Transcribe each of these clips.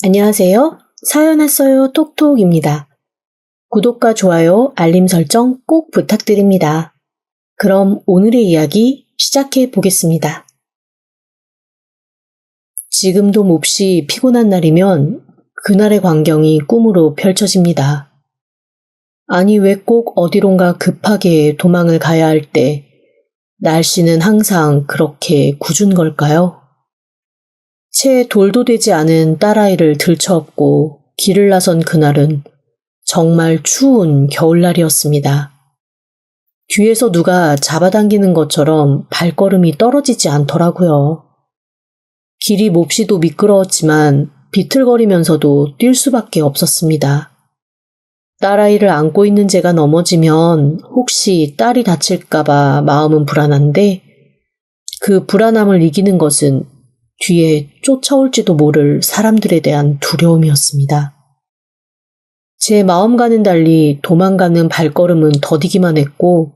안녕하세요. 사연 왔어요 톡톡입니다. 구독과 좋아요, 알림 설정 꼭 부탁드립니다. 그럼 오늘의 이야기 시작해 보겠습니다. 지금도 몹시 피곤한 날이면 그날의 광경이 꿈으로 펼쳐집니다. 아니 왜 꼭 어디론가 급하게 도망을 가야 할 때 날씨는 항상 그렇게 궂은 걸까요? 채 돌도 되지 않은 딸아이를 들쳐업고 길을 나선 그날은 정말 추운 겨울날이었습니다. 뒤에서 누가 잡아당기는 것처럼 발걸음이 떨어지지 않더라고요. 길이 몹시도 미끄러웠지만 비틀거리면서도 뛸 수밖에 없었습니다. 딸아이를 안고 있는 제가 넘어지면 혹시 딸이 다칠까봐 마음은 불안한데 그 불안함을 이기는 것은 뒤에 쫓아올지도 모를 사람들에 대한 두려움이었습니다. 제 마음과는 달리 도망가는 발걸음은 더디기만 했고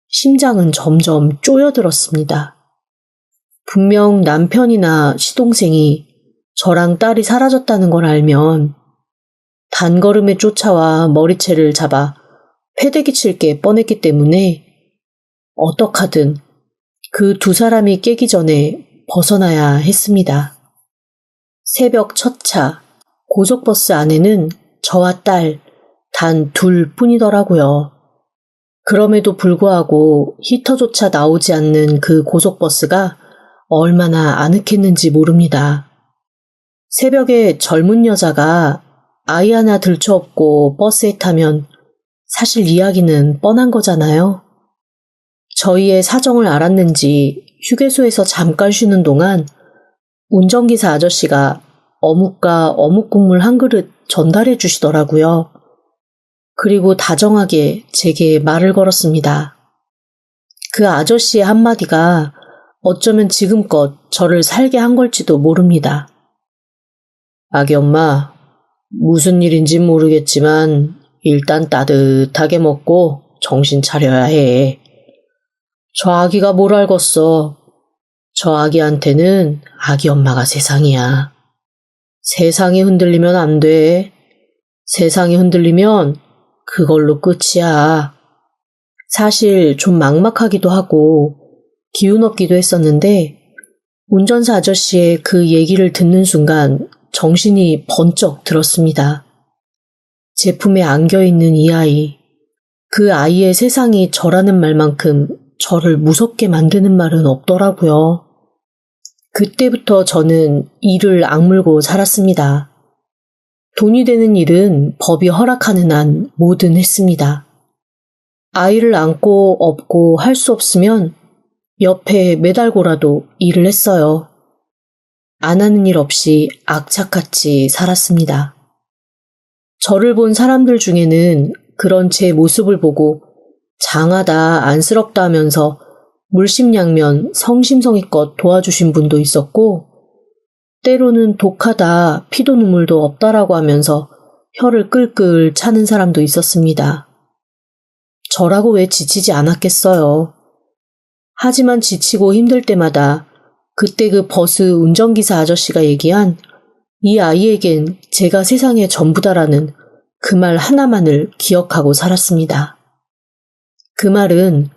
심장은 점점 쪼여들었습니다. 분명 남편이나 시동생이 저랑 딸이 사라졌다는 걸 알면 단걸음에 쫓아와 머리채를 잡아 패대기 칠 게 뻔했기 때문에 어떡하든 그 두 사람이 깨기 전에 벗어나야 했습니다. 새벽 첫 차, 고속버스 안에는 저와 딸, 단 둘 뿐이더라고요. 그럼에도 불구하고 히터조차 나오지 않는 그 고속버스가 얼마나 아늑했는지 모릅니다. 새벽에 젊은 여자가 아이 하나 들쳐업고 버스에 타면 사실 이야기는 뻔한 거잖아요. 저희의 사정을 알았는지 휴게소에서 잠깐 쉬는 동안 운전기사 아저씨가 어묵과 어묵 국물 한 그릇 전달해 주시더라고요. 그리고 다정하게 제게 말을 걸었습니다. 그 아저씨의 한마디가 어쩌면 지금껏 저를 살게 한 걸지도 모릅니다. 아기 엄마, 무슨 일인지 모르겠지만 일단 따뜻하게 먹고 정신 차려야 해. 저 아기가 뭘 알겠어. 저 아기한테는 아기 엄마가 세상이야. 세상이 흔들리면 안 돼. 세상이 흔들리면 그걸로 끝이야. 사실 좀 막막하기도 하고 기운 없기도 했었는데 운전사 아저씨의 그 얘기를 듣는 순간 정신이 번쩍 들었습니다. 제품에 안겨있는 이 아이, 그 아이의 세상이 저라는 말만큼 저를 무섭게 만드는 말은 없더라고요. 그때부터 저는 이를 악물고 살았습니다. 돈이 되는 일은 법이 허락하는 한 뭐든 했습니다. 아이를 안고 업고 할 수 없으면 옆에 매달고라도 일을 했어요. 안 하는 일 없이 악착같이 살았습니다. 저를 본 사람들 중에는 그런 제 모습을 보고 장하다, 안쓰럽다 하면서 물심양면 성심성의껏 도와주신 분도 있었고 때로는 독하다, 피도 눈물도 없다라고 하면서 혀를 끌끌 차는 사람도 있었습니다. 저라고 왜 지치지 않았겠어요. 하지만 지치고 힘들 때마다 그때 그 버스 운전기사 아저씨가 얘기한 이 아이에겐 제가 세상의 전부다라는 그 말 하나만을 기억하고 살았습니다. 그 말은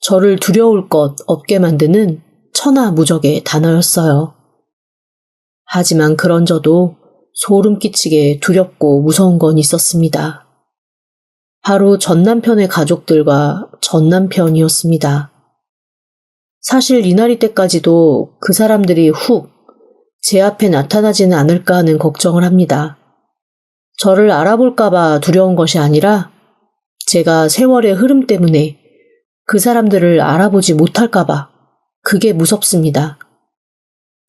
저를 두려울 것 없게 만드는 천하무적의 단어였어요. 하지만 그런 저도 소름 끼치게 두렵고 무서운 건 있었습니다. 바로 전남편의 가족들과 전남편이었습니다. 사실 이날이 때까지도 그 사람들이 훅 제 앞에 나타나지는 않을까 하는 걱정을 합니다. 저를 알아볼까봐 두려운 것이 아니라 제가 세월의 흐름 때문에 그 사람들을 알아보지 못할까봐 그게 무섭습니다.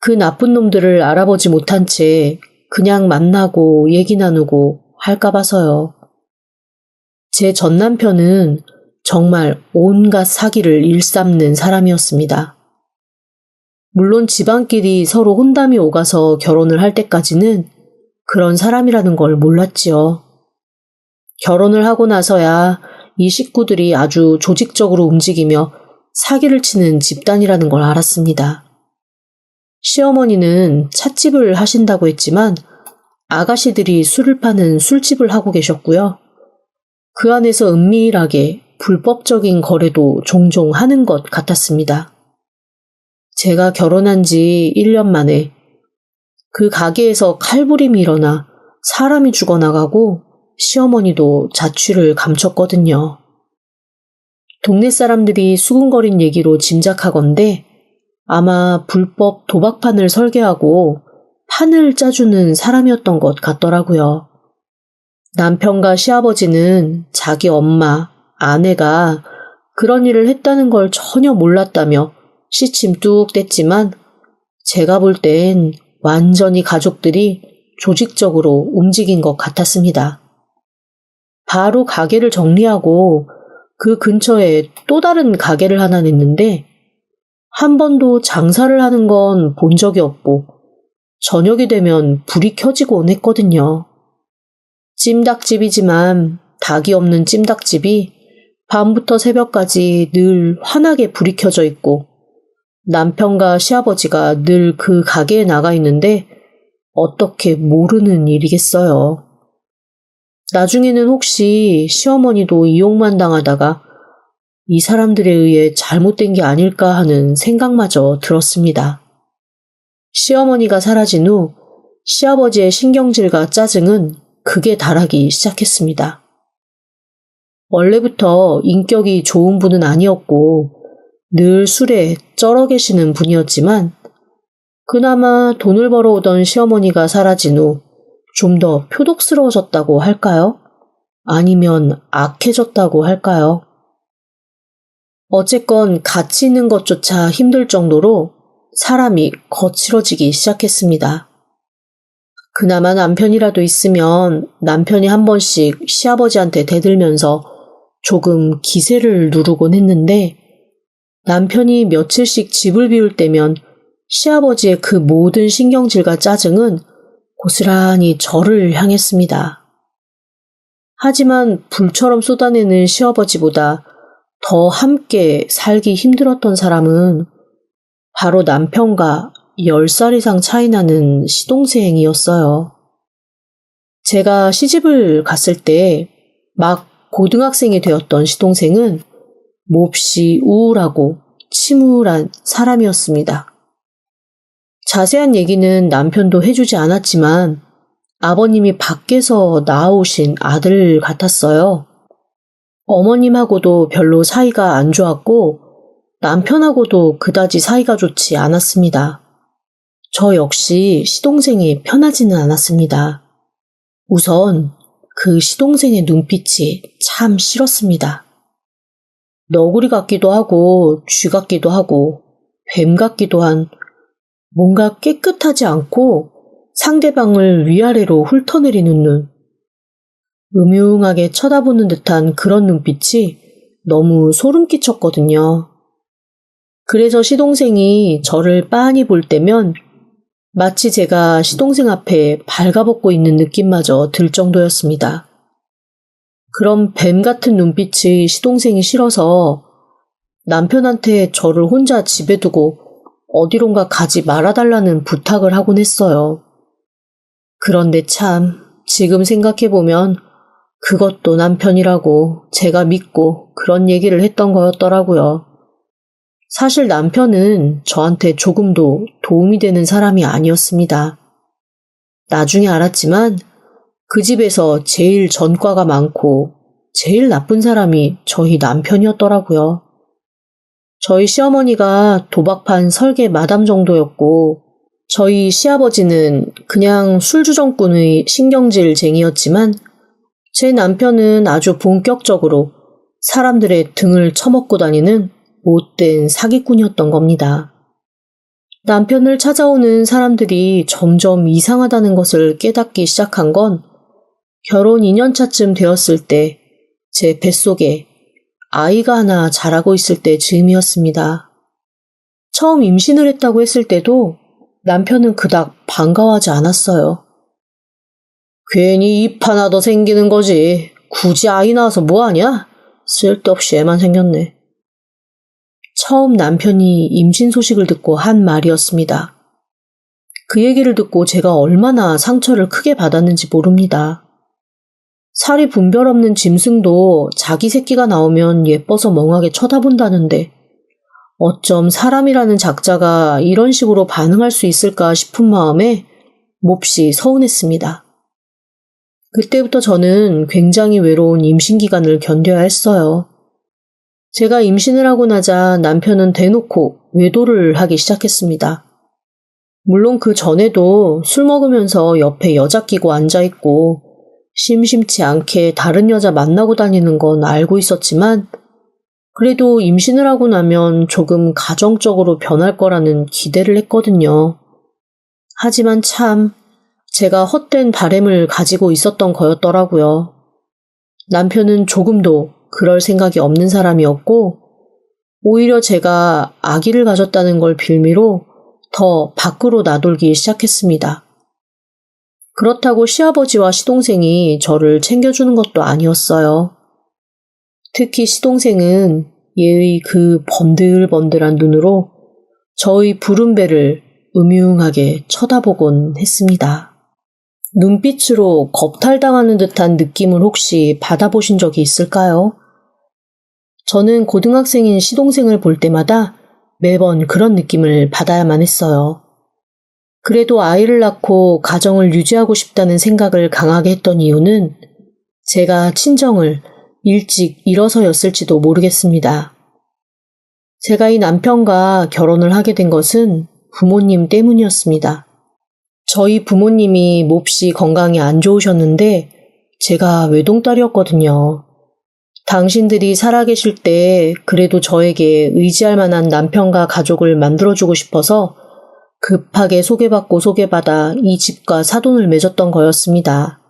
그 나쁜 놈들을 알아보지 못한 채 그냥 만나고 얘기 나누고 할까봐서요. 제 전남편은 정말 온갖 사기를 일삼는 사람이었습니다. 물론 집안끼리 서로 혼담이 오가서 결혼을 할 때까지는 그런 사람이라는 걸 몰랐지요. 결혼을 하고 나서야 이 식구들이 아주 조직적으로 움직이며 사기를 치는 집단이라는 걸 알았습니다. 시어머니는 찻집을 하신다고 했지만 아가씨들이 술을 파는 술집을 하고 계셨고요. 그 안에서 은밀하게 불법적인 거래도 종종 하는 것 같았습니다. 제가 결혼한 지 1년 만에 그 가게에서 칼부림이 일어나 사람이 죽어나가고 시어머니도 자취를 감췄거든요. 동네 사람들이 수군거린 얘기로 짐작하건대 아마 불법 도박판을 설계하고 판을 짜주는 사람이었던 것 같더라고요. 남편과 시아버지는 자기 엄마, 아내가 그런 일을 했다는 걸 전혀 몰랐다며 시침 뚝 뗐지만 제가 볼 땐 완전히 가족들이 조직적으로 움직인 것 같았습니다. 바로 가게를 정리하고 그 근처에 또 다른 가게를 하나 냈는데 한 번도 장사를 하는 건 본 적이 없고 저녁이 되면 불이 켜지곤 했거든요. 찜닭집이지만 닭이 없는 찜닭집이 밤부터 새벽까지 늘 환하게 불이 켜져 있고 남편과 시아버지가 늘 그 가게에 나가 있는데 어떻게 모르는 일이겠어요. 나중에는 혹시 시어머니도 이용만 당하다가 이 사람들에 의해 잘못된 게 아닐까 하는 생각마저 들었습니다. 시어머니가 사라진 후 시아버지의 신경질과 짜증은 극에 달하기 시작했습니다. 원래부터 인격이 좋은 분은 아니었고 늘 술에 쩔어 계시는 분이었지만 그나마 돈을 벌어오던 시어머니가 사라진 후 좀 더 표독스러워졌다고 할까요? 아니면 악해졌다고 할까요? 어쨌건 가치 있는 것조차 힘들 정도로 사람이 거칠어지기 시작했습니다. 그나마 남편이라도 있으면 남편이 한 번씩 시아버지한테 대들면서 조금 기세를 누르곤 했는데 남편이 며칠씩 집을 비울 때면 시아버지의 그 모든 신경질과 짜증은 고스란히 저를 향했습니다. 하지만 불처럼 쏟아내는 시아버지보다 더 함께 살기 힘들었던 사람은 바로 남편과 10살 이상 차이 나는 시동생이었어요. 제가 시집을 갔을 때 막 고등학생이 되었던 시동생은 몹시 우울하고 침울한 사람이었습니다. 자세한 얘기는 남편도 해주지 않았지만 아버님이 밖에서 낳아오신 아들 같았어요. 어머님하고도 별로 사이가 안 좋았고 남편하고도 그다지 사이가 좋지 않았습니다. 저 역시 시동생이 편하지는 않았습니다. 우선 그 시동생의 눈빛이 참 싫었습니다. 너구리 같기도 하고 쥐 같기도 하고 뱀 같기도 한 뭔가 깨끗하지 않고 상대방을 위아래로 훑어내리는 눈. 음흉하게 쳐다보는 듯한 그런 눈빛이 너무 소름 끼쳤거든요. 그래서 시동생이 저를 빤히 볼 때면 마치 제가 시동생 앞에 발가벗고 있는 느낌마저 들 정도였습니다. 그런 뱀 같은 눈빛의 시동생이 싫어서 남편한테 저를 혼자 집에 두고 어디론가 가지 말아달라는 부탁을 하곤 했어요. 그런데 참 지금 생각해보면 그것도 남편이라고 제가 믿고 그런 얘기를 했던 거였더라고요. 사실 남편은 저한테 조금도 도움이 되는 사람이 아니었습니다. 나중에 알았지만 그 집에서 제일 전과가 많고 제일 나쁜 사람이 저희 남편이었더라고요. 저희 시어머니가 도박판 설계 마담 정도였고 저희 시아버지는 그냥 술주정꾼의 신경질쟁이였지만 제 남편은 아주 본격적으로 사람들의 등을 쳐먹고 다니는 못된 사기꾼이었던 겁니다. 남편을 찾아오는 사람들이 점점 이상하다는 것을 깨닫기 시작한 건 결혼 2년차쯤 되었을 때 제 뱃속에 아이가 하나 자라고 있을 때 즈음이었습니다. 처음 임신을 했다고 했을 때도 남편은 그닥 반가워하지 않았어요. 괜히 입 하나 더 생기는 거지. 굳이 아이 낳아서 뭐하냐? 쓸데없이 애만 생겼네. 처음 남편이 임신 소식을 듣고 한 말이었습니다. 그 얘기를 듣고 제가 얼마나 상처를 크게 받았는지 모릅니다. 살이 분별 없는 짐승도 자기 새끼가 나오면 예뻐서 멍하게 쳐다본다는데 어쩜 사람이라는 작자가 이런 식으로 반응할 수 있을까 싶은 마음에 몹시 서운했습니다. 그때부터 저는 굉장히 외로운 임신 기간을 견뎌야 했어요. 제가 임신을 하고 나자 남편은 대놓고 외도를 하기 시작했습니다. 물론 그 전에도 술 먹으면서 옆에 여자 끼고 앉아있고 심심치 않게 다른 여자 만나고 다니는 건 알고 있었지만 그래도 임신을 하고 나면 조금 가정적으로 변할 거라는 기대를 했거든요. 하지만 참 제가 헛된 바램을 가지고 있었던 거였더라고요. 남편은 조금도 그럴 생각이 없는 사람이었고 오히려 제가 아기를 가졌다는 걸 빌미로 더 밖으로 나돌기 시작했습니다. 그렇다고 시아버지와 시동생이 저를 챙겨주는 것도 아니었어요. 특히 시동생은 얘의 그 번들번들한 눈으로 저의 부른 배를 음흉하게 쳐다보곤 했습니다. 눈빛으로 겁탈당하는 듯한 느낌을 혹시 받아보신 적이 있을까요? 저는 고등학생인 시동생을 볼 때마다 매번 그런 느낌을 받아야만 했어요. 그래도 아이를 낳고 가정을 유지하고 싶다는 생각을 강하게 했던 이유는 제가 친정을 일찍 잃어서였을지도 모르겠습니다. 제가 이 남편과 결혼을 하게 된 것은 부모님 때문이었습니다. 저희 부모님이 몹시 건강이 안 좋으셨는데 제가 외동딸이었거든요. 당신들이 살아계실 때 그래도 저에게 의지할 만한 남편과 가족을 만들어주고 싶어서 급하게 소개받아 이 집과 사돈을 맺었던 거였습니다.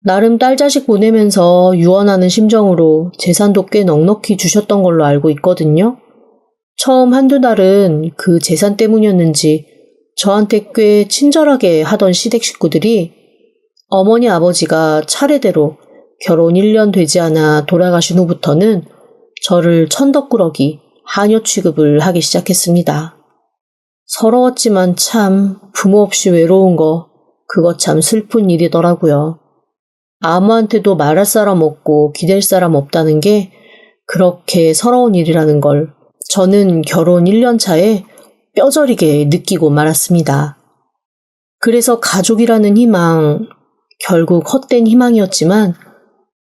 나름 딸 자식 보내면서 유언하는 심정으로 재산도 꽤 넉넉히 주셨던 걸로 알고 있거든요. 처음 한두 달은 그 재산 때문이었는지 저한테 꽤 친절하게 하던 시댁 식구들이 어머니 아버지가 차례대로 결혼 1년 되지 않아 돌아가신 후부터는 저를 천덕꾸러기, 하녀 취급을 하기 시작했습니다. 서러웠지만 참 부모 없이 외로운 거 그거 참 슬픈 일이더라고요. 아무한테도 말할 사람 없고 기댈 사람 없다는 게 그렇게 서러운 일이라는 걸 저는 결혼 1년 차에 뼈저리게 느끼고 말았습니다. 그래서 가족이라는 희망, 결국 헛된 희망이었지만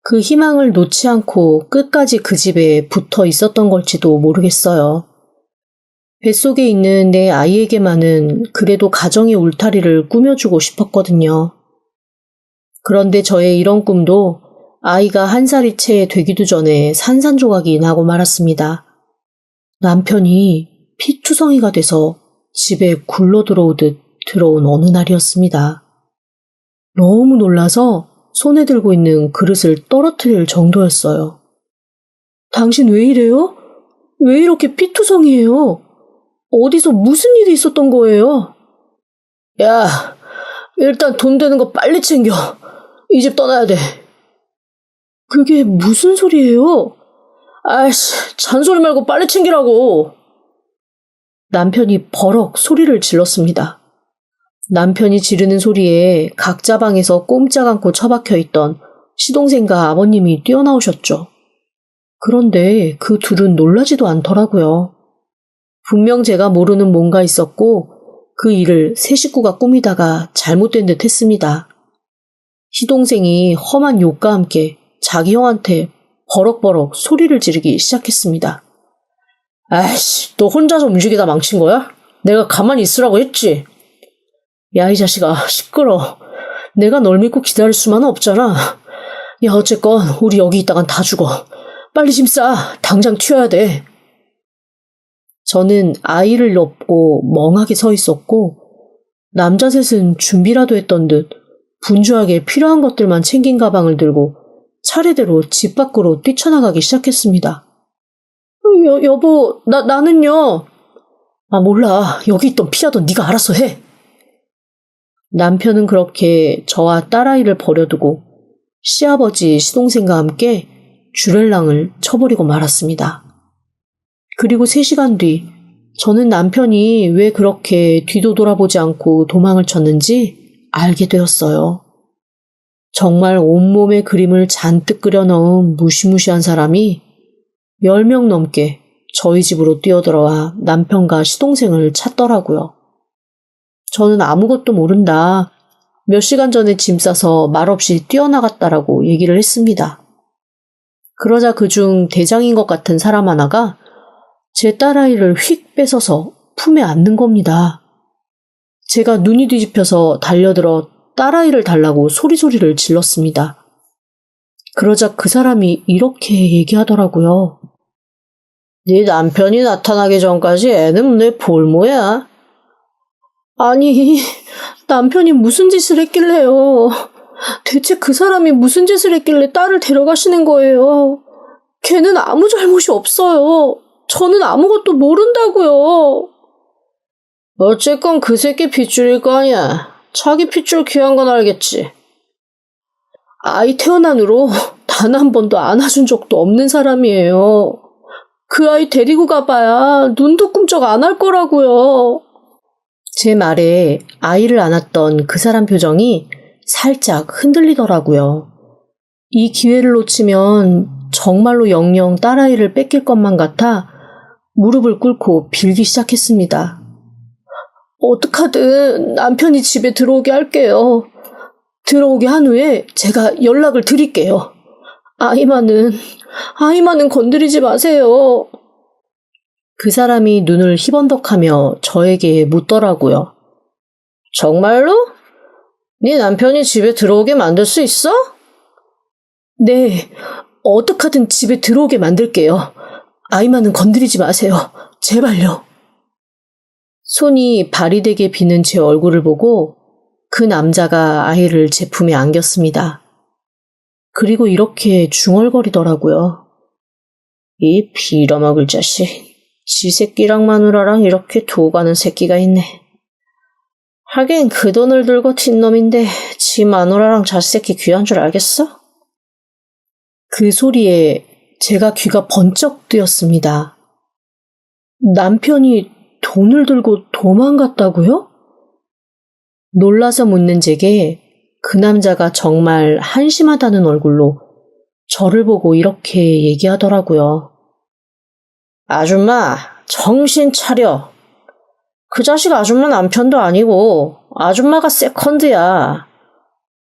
그 희망을 놓지 않고 끝까지 그 집에 붙어 있었던 걸지도 모르겠어요. 뱃속에 있는 내 아이에게만은 그래도 가정의 울타리를 꾸며주고 싶었거든요. 그런데 저의 이런 꿈도 아이가 1살이 채 되기도 전에 산산조각이 나고 말았습니다. 남편이 피투성이가 돼서 집에 굴러 들어오듯 들어온 어느 날이었습니다. 너무 놀라서 손에 들고 있는 그릇을 떨어뜨릴 정도였어요. 당신 왜 이래요? 왜 이렇게 피투성이에요? 어디서 무슨 일이 있었던 거예요? 야, 일단 돈 되는 거 빨리 챙겨. 이 집 떠나야 돼. 그게 무슨 소리예요? 아이씨, 잔소리 말고 빨리 챙기라고. 남편이 버럭 소리를 질렀습니다. 남편이 지르는 소리에 각자 방에서 꼼짝 않고 처박혀 있던 시동생과 아버님이 뛰어나오셨죠. 그런데 그 둘은 놀라지도 않더라고요. 분명 제가 모르는 뭔가 있었고 그 일을 세 식구가 꾸미다가 잘못된 듯 했습니다. 시동생이 험한 욕과 함께 자기 형한테 버럭버럭 소리를 지르기 시작했습니다. 아이씨, 너 혼자서 움직이다 망친 거야? 내가 가만히 있으라고 했지? 야, 이 자식아, 시끄러. 내가 널 믿고 기다릴 수만은 없잖아. 야, 어쨌건 우리 여기 있다간 다 죽어. 빨리 짐 싸. 당장 튀어야 돼. 저는 아이를 업고 멍하게 서 있었고 남자 셋은 준비라도 했던 듯 분주하게 필요한 것들만 챙긴 가방을 들고 차례대로 집 밖으로 뛰쳐나가기 시작했습니다. 여보, 나는요. 아, 몰라. 여기 있던 피하던 네가 알아서 해. 남편은 그렇게 저와 딸아이를 버려두고 시아버지, 시동생과 함께 주렐랑을 쳐버리고 말았습니다. 그리고 3시간 뒤 저는 남편이 왜 그렇게 뒤도 돌아보지 않고 도망을 쳤는지 알게 되었어요. 정말 온몸에 그림을 잔뜩 그려넣은 무시무시한 사람이 10명 넘게 저희 집으로 뛰어들어와 남편과 시동생을 찾더라고요. 저는 아무것도 모른다. 몇 시간 전에 짐 싸서 말없이 뛰어나갔다라고 얘기를 했습니다. 그러자 그중 대장인 것 같은 사람 하나가 제 딸아이를 휙 뺏어서 품에 안는 겁니다. 제가 눈이 뒤집혀서 달려들어 딸아이를 달라고 소리소리를 질렀습니다. 그러자 그 사람이 이렇게 얘기하더라고요. 네 남편이 나타나기 전까지 애는 내 볼모야. 아니, 남편이 무슨 짓을 했길래요. 대체 그 사람이 무슨 짓을 했길래 딸을 데려가시는 거예요. 걔는 아무 잘못이 없어요. 저는 아무것도 모른다고요. 어쨌건 그 새끼 핏줄일 거 아니야. 자기 핏줄 귀한 건 알겠지. 아이 태어난 후로 단 한 번도 안아준 적도 없는 사람이에요. 그 아이 데리고 가봐야 눈도 꿈쩍 안 할 거라고요. 제 말에 아이를 안았던 그 사람 표정이 살짝 흔들리더라고요. 이 기회를 놓치면 정말로 영영 딸아이를 뺏길 것만 같아 무릎을 꿇고 빌기 시작했습니다. 어떡하든 남편이 집에 들어오게 할게요. 들어오게 한 후에 제가 연락을 드릴게요. 아이만은 건드리지 마세요. 그 사람이 눈을 희번덕하며 저에게 묻더라고요. 정말로? 네 남편이 집에 들어오게 만들 수 있어? 네, 어떡하든 집에 들어오게 만들게요. 아이만은 건드리지 마세요. 제발요. 손이 발이 되게 비는 제 얼굴을 보고 그 남자가 아이를 제 품에 안겼습니다. 그리고 이렇게 중얼거리더라고요. 이 빌어먹을 자식, 지 새끼랑 마누라랑 이렇게 두고 가는 새끼가 있네. 하긴 그 돈을 들고 튄 놈인데 지 마누라랑 자식새끼 귀한 줄 알겠어? 그 소리에 제가 귀가 번쩍 뜨였습니다. 남편이 돈을 들고 도망갔다고요? 놀라서 묻는 제게 그 남자가 정말 한심하다는 얼굴로 저를 보고 이렇게 얘기하더라고요. 아줌마, 정신 차려. 그 자식 아줌마 남편도 아니고 아줌마가 세컨드야.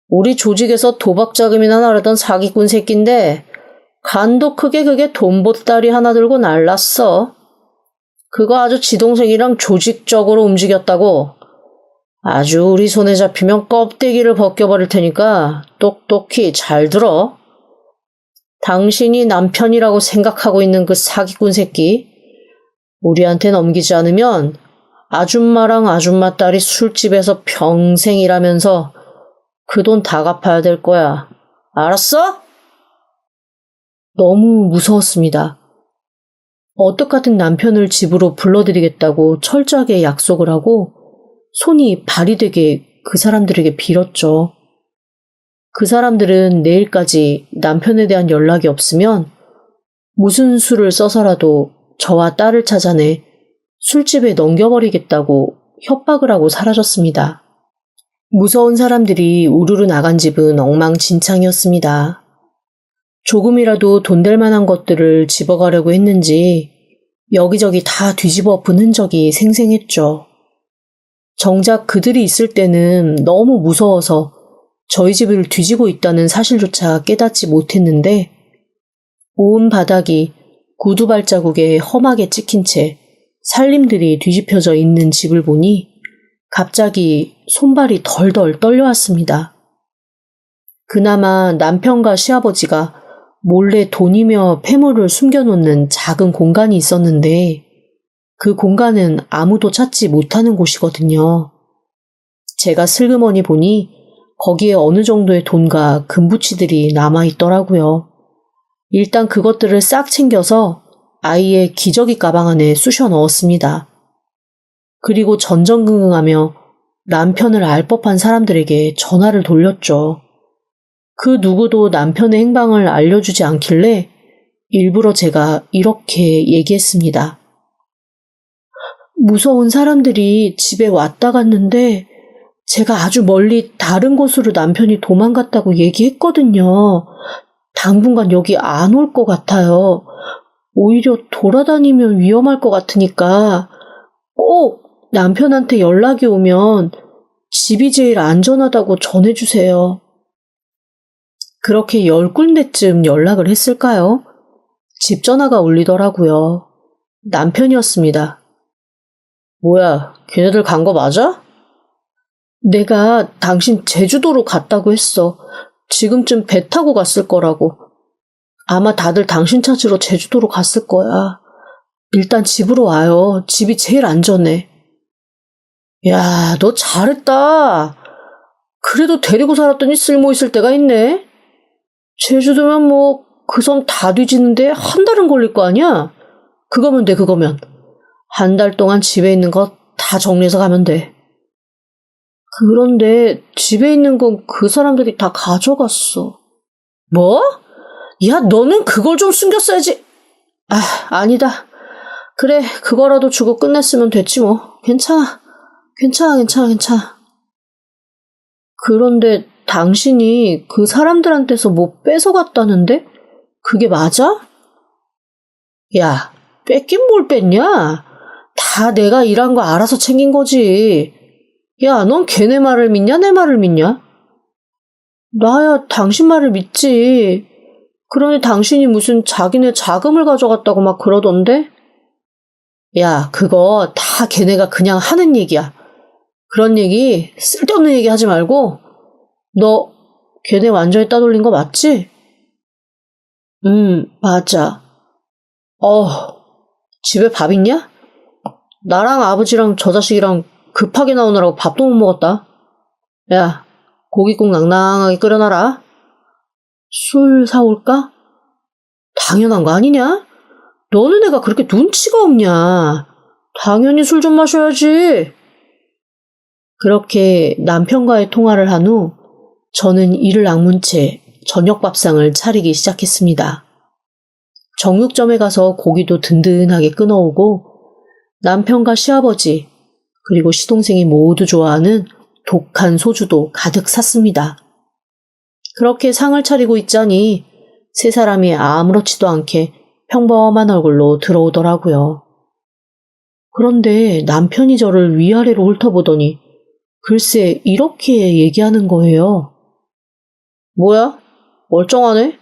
우리 조직에서 도박 자금이나 나르던 사기꾼 새끼인데 간도 크게 그게 돈보따리 하나 들고 날랐어. 그거 아주 지동생이랑 조직적으로 움직였다고. 아주 우리 손에 잡히면 껍데기를 벗겨버릴 테니까 똑똑히 잘 들어. 당신이 남편이라고 생각하고 있는 그 사기꾼 새끼, 우리한테 넘기지 않으면 아줌마랑 아줌마 딸이 술집에서 평생 일하면서 그 돈 다 갚아야 될 거야. 알았어? 너무 무서웠습니다. 어떡하든 남편을 집으로 불러드리겠다고 철저하게 약속을 하고 손이 발이 되게 그 사람들에게 빌었죠. 그 사람들은 내일까지 남편에 대한 연락이 없으면 무슨 수를 써서라도 저와 딸을 찾아내 술집에 넘겨버리겠다고 협박을 하고 사라졌습니다. 무서운 사람들이 우르르 나간 집은 엉망진창이었습니다. 조금이라도 돈 될 만한 것들을 집어가려고 했는지 여기저기 다 뒤집어 엎은 흔적이 생생했죠. 정작 그들이 있을 때는 너무 무서워서 저희 집을 뒤지고 있다는 사실조차 깨닫지 못했는데 온 바닥이 구두 발자국에 험하게 찍힌 채 살림들이 뒤집혀져 있는 집을 보니 갑자기 손발이 덜덜 떨려왔습니다. 그나마 남편과 시아버지가 몰래 돈이며 폐물을 숨겨놓는 작은 공간이 있었는데 그 공간은 아무도 찾지 못하는 곳이거든요. 제가 슬그머니 보니 거기에 어느 정도의 돈과 금부치들이 남아있더라고요. 일단 그것들을 싹 챙겨서 아이의 기저귀 가방 안에 쑤셔 넣었습니다. 그리고 전전긍긍하며 남편을 알 법한 사람들에게 전화를 돌렸죠. 그 누구도 남편의 행방을 알려주지 않길래 일부러 제가 이렇게 얘기했습니다. 무서운 사람들이 집에 왔다 갔는데 제가 아주 멀리 다른 곳으로 남편이 도망갔다고 얘기했거든요. 당분간 여기 안 올 것 같아요. 오히려 돌아다니면 위험할 것 같으니까 꼭 남편한테 연락이 오면 집이 제일 안전하다고 전해주세요. 그렇게 10군데쯤 연락을 했을까요? 집 전화가 울리더라고요. 남편이었습니다. 뭐야, 걔네들 간 거 맞아? 내가 당신 제주도로 갔다고 했어. 지금쯤 배 타고 갔을 거라고. 아마 다들 당신 찾으러 제주도로 갔을 거야. 일단 집으로 와요. 집이 제일 안전해. 야, 너 잘했다. 그래도 데리고 살았더니 쓸모 있을 때가 있네. 제주도면 뭐 그 섬 다 뒤지는데 한 달은 걸릴 거 아니야? 그거면 돼, 그거면. 한 달 동안 집에 있는 거 다 정리해서 가면 돼. 그런데 집에 있는 건 그 사람들이 다 가져갔어. 뭐? 야, 너는 그걸 좀 숨겼어야지. 아, 아니다. 그래, 그거라도 주고 끝냈으면 됐지 뭐. 괜찮아. 괜찮아. 그런데 당신이 그 사람들한테서 뭐 뺏어갔다는데? 그게 맞아? 야, 뺏긴 뭘 뺐냐? 다 내가 일한 거 알아서 챙긴 거지. 야, 넌 걔네 말을 믿냐, 내 말을 믿냐? 나야 당신 말을 믿지. 그러니 당신이 무슨 자기네 자금을 가져갔다고 막 그러던데? 야, 그거 다 걔네가 그냥 하는 얘기야. 그런 얘기, 쓸데없는 얘기 하지 말고, 너 걔네 완전히 따돌린 거 맞지? 맞아. 집에 밥 있냐? 나랑 아버지랑 저 자식이랑 급하게 나오느라고 밥도 못 먹었다. 야, 고깃국 낭낭하게 끓여놔라. 술 사올까? 당연한 거 아니냐? 너는 애가 그렇게 눈치가 없냐? 당연히 술 좀 마셔야지. 그렇게 남편과의 통화를 한 후 저는 이를 악문 채 저녁 밥상을 차리기 시작했습니다. 정육점에 가서 고기도 든든하게 끊어오고 남편과 시아버지 그리고 시동생이 모두 좋아하는 독한 소주도 가득 샀습니다. 그렇게 상을 차리고 있자니 세 사람이 아무렇지도 않게 평범한 얼굴로 들어오더라고요. 그런데 남편이 저를 위아래로 훑어보더니 글쎄 이렇게 얘기하는 거예요. 뭐야? 멀쩡하네?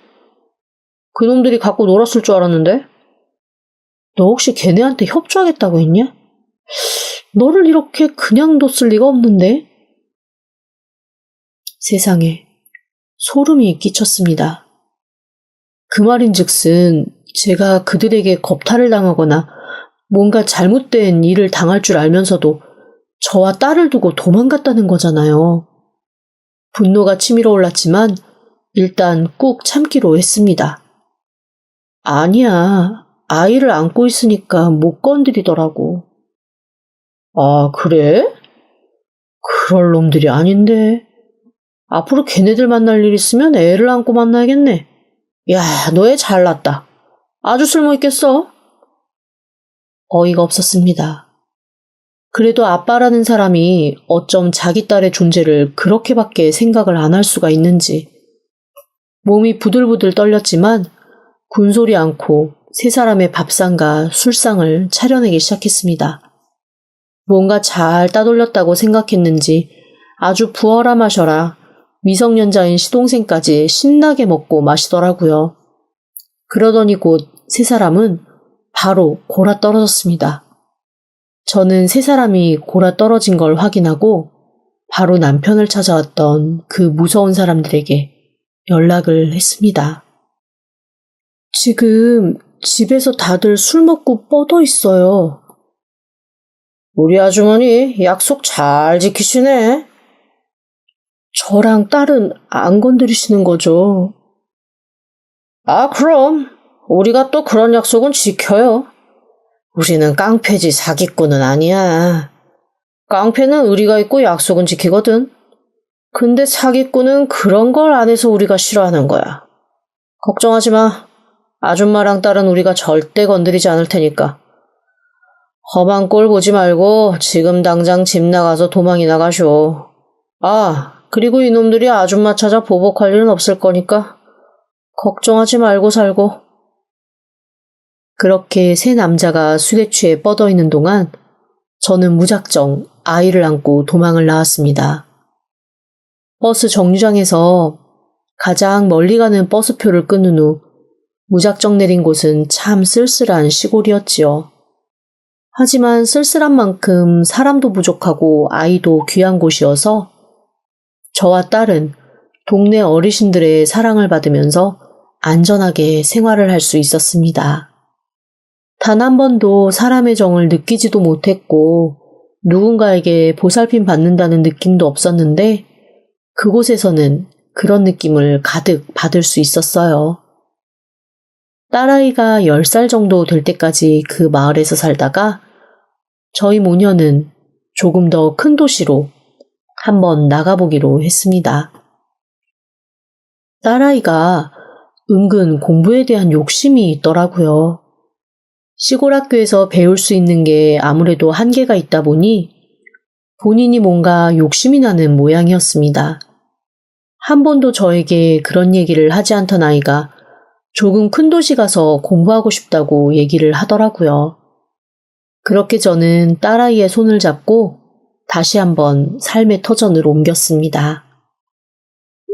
그놈들이 갖고 놀았을 줄 알았는데? 너 혹시 걔네한테 협조하겠다고 했냐? 너를 이렇게 그냥 뒀을 리가 없는데? 세상에 소름이 끼쳤습니다. 그 말인즉슨 제가 그들에게 겁탈을 당하거나 뭔가 잘못된 일을 당할 줄 알면서도 저와 딸을 두고 도망갔다는 거잖아요. 분노가 치밀어 올랐지만 일단 꾹 참기로 했습니다. 아니야, 아이를 안고 있으니까 못 건드리더라고. 아, 그래? 그럴 놈들이 아닌데. 앞으로 걔네들 만날 일 있으면 애를 안고 만나야겠네. 야, 너 애 잘났다. 아주 쓸모있겠어. 어이가 없었습니다. 그래도 아빠라는 사람이 어쩜 자기 딸의 존재를 그렇게밖에 생각을 안 할 수가 있는지. 몸이 부들부들 떨렸지만 군소리 않고 세 사람의 밥상과 술상을 차려내기 시작했습니다. 뭔가 잘 따돌렸다고 생각했는지 아주 부어라 마셔라 미성년자인 시동생까지 신나게 먹고 마시더라고요. 그러더니 곧 세 사람은 바로 골아 떨어졌습니다. 저는 세 사람이 골아 떨어진 걸 확인하고 바로 남편을 찾아왔던 그 무서운 사람들에게 연락을 했습니다. 지금 집에서 다들 술 먹고 뻗어 있어요. 우리 아주머니 약속 잘 지키시네. 저랑 딸은 안 건드리시는 거죠? 아, 그럼 우리가 또 그런 약속은 지켜요. 우리는 깡패지 사기꾼은 아니야. 깡패는 의리가 있고 약속은 지키거든. 근데 사기꾼은 그런 걸 안 해서 우리가 싫어하는 거야. 걱정하지 마. 아줌마랑 딸은 우리가 절대 건드리지 않을 테니까. 험한 꼴 보지 말고 지금 당장 집 나가서 도망이나 가쇼. 아, 그리고 이놈들이 아줌마 찾아 보복할 일은 없을 거니까 걱정하지 말고 살고. 그렇게 세 남자가 술에 취해 뻗어 있는 동안 저는 무작정 아이를 안고 도망을 나왔습니다. 버스 정류장에서 가장 멀리 가는 버스표를 끊은 후 무작정 내린 곳은 참 쓸쓸한 시골이었지요. 하지만 쓸쓸한 만큼 사람도 부족하고 아이도 귀한 곳이어서 저와 딸은 동네 어르신들의 사랑을 받으면서 안전하게 생활을 할 수 있었습니다. 단 한 번도 사람의 정을 느끼지도 못했고 누군가에게 보살핌 받는다는 느낌도 없었는데 그곳에서는 그런 느낌을 가득 받을 수 있었어요. 딸아이가 10살 정도 될 때까지 그 마을에서 살다가 저희 모녀는 조금 더 큰 도시로 한번 나가보기로 했습니다. 딸아이가 은근 공부에 대한 욕심이 있더라고요. 시골 학교에서 배울 수 있는 게 아무래도 한계가 있다 보니 본인이 뭔가 욕심이 나는 모양이었습니다. 한 번도 저에게 그런 얘기를 하지 않던 아이가 조금 큰 도시 가서 공부하고 싶다고 얘기를 하더라고요. 그렇게 저는 딸아이의 손을 잡고 다시 한번 삶의 터전을 옮겼습니다.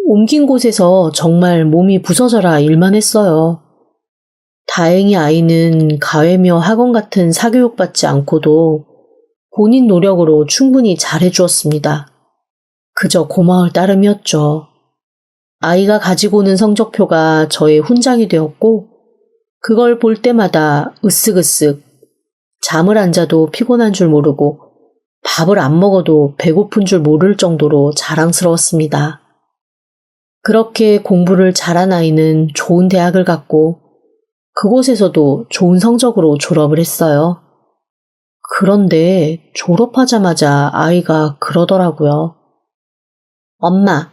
옮긴 곳에서 정말 몸이 부서져라 일만 했어요. 다행히 아이는 가외며 학원 같은 사교육받지 않고도 본인 노력으로 충분히 잘해주었습니다. 그저 고마울 따름이었죠. 아이가 가지고 오는 성적표가 저의 훈장이 되었고 그걸 볼 때마다 으쓱으쓱 잠을 안 자도 피곤한 줄 모르고 밥을 안 먹어도 배고픈 줄 모를 정도로 자랑스러웠습니다. 그렇게 공부를 잘한 아이는 좋은 대학을 갔고 그곳에서도 좋은 성적으로 졸업을 했어요. 그런데 졸업하자마자 아이가 그러더라고요. 엄마,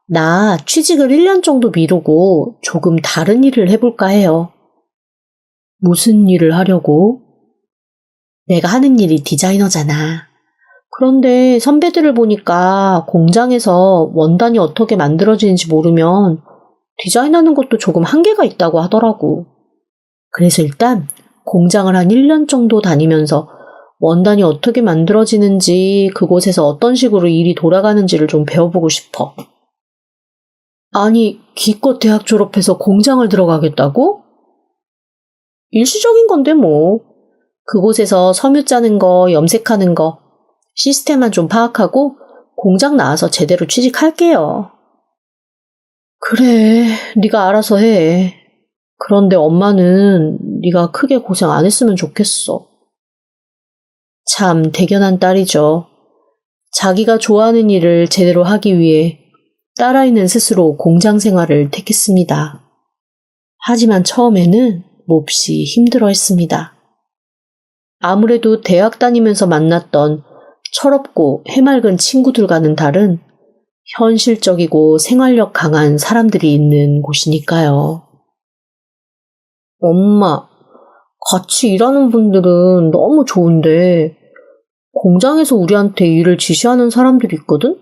나 취직을 1년 정도 미루고 조금 다른 일을 해볼까 해요. 무슨 일을 하려고? 내가 하는 일이 디자이너잖아. 그런데 선배들을 보니까 공장에서 원단이 어떻게 만들어지는지 모르면 디자인하는 것도 조금 한계가 있다고 하더라고. 그래서 일단 공장을 한 1년 정도 다니면서 원단이 어떻게 만들어지는지 그곳에서 어떤 식으로 일이 돌아가는지를 좀 배워보고 싶어. 아니, 기껏 대학 졸업해서 공장을 들어가겠다고? 일시적인 건데 뭐. 그곳에서 섬유 짜는 거, 염색하는 거, 시스템만 좀 파악하고 공장 나와서 제대로 취직할게요. 그래, 네가 알아서 해. 그런데 엄마는 네가 크게 고생 안 했으면 좋겠어. 참 대견한 딸이죠. 자기가 좋아하는 일을 제대로 하기 위해 딸아이는 스스로 공장 생활을 택했습니다. 하지만 처음에는 몹시 힘들어했습니다. 아무래도 대학 다니면서 만났던 철없고 해맑은 친구들과는 다른 현실적이고 생활력 강한 사람들이 있는 곳이니까요. 엄마, 같이 일하는 분들은 너무 좋은데 공장에서 우리한테 일을 지시하는 사람들이 있거든?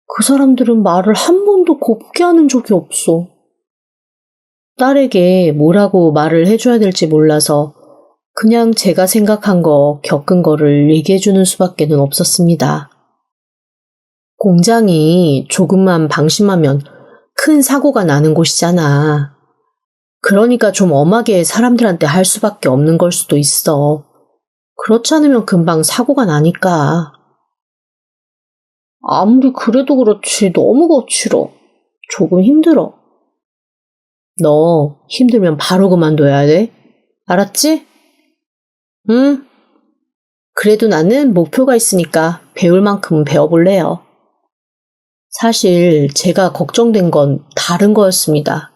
그 사람들은 말을 한 번도 곱게 하는 적이 없어. 딸에게 뭐라고 말을 해줘야 될지 몰라서 그냥 제가 생각한 거, 겪은 거를 얘기해주는 수밖에는 없었습니다. 공장이 조금만 방심하면 큰 사고가 나는 곳이잖아. 그러니까 좀 엄하게 사람들한테 할 수밖에 없는 걸 수도 있어. 그렇지 않으면 금방 사고가 나니까. 아무리 그래도 그렇지 너무 거칠어. 조금 힘들어. 너 힘들면 바로 그만둬야 돼. 알았지? 응. 그래도 나는 목표가 있으니까 배울 만큼은 배워볼래요. 사실 제가 걱정된 건 다른 거였습니다.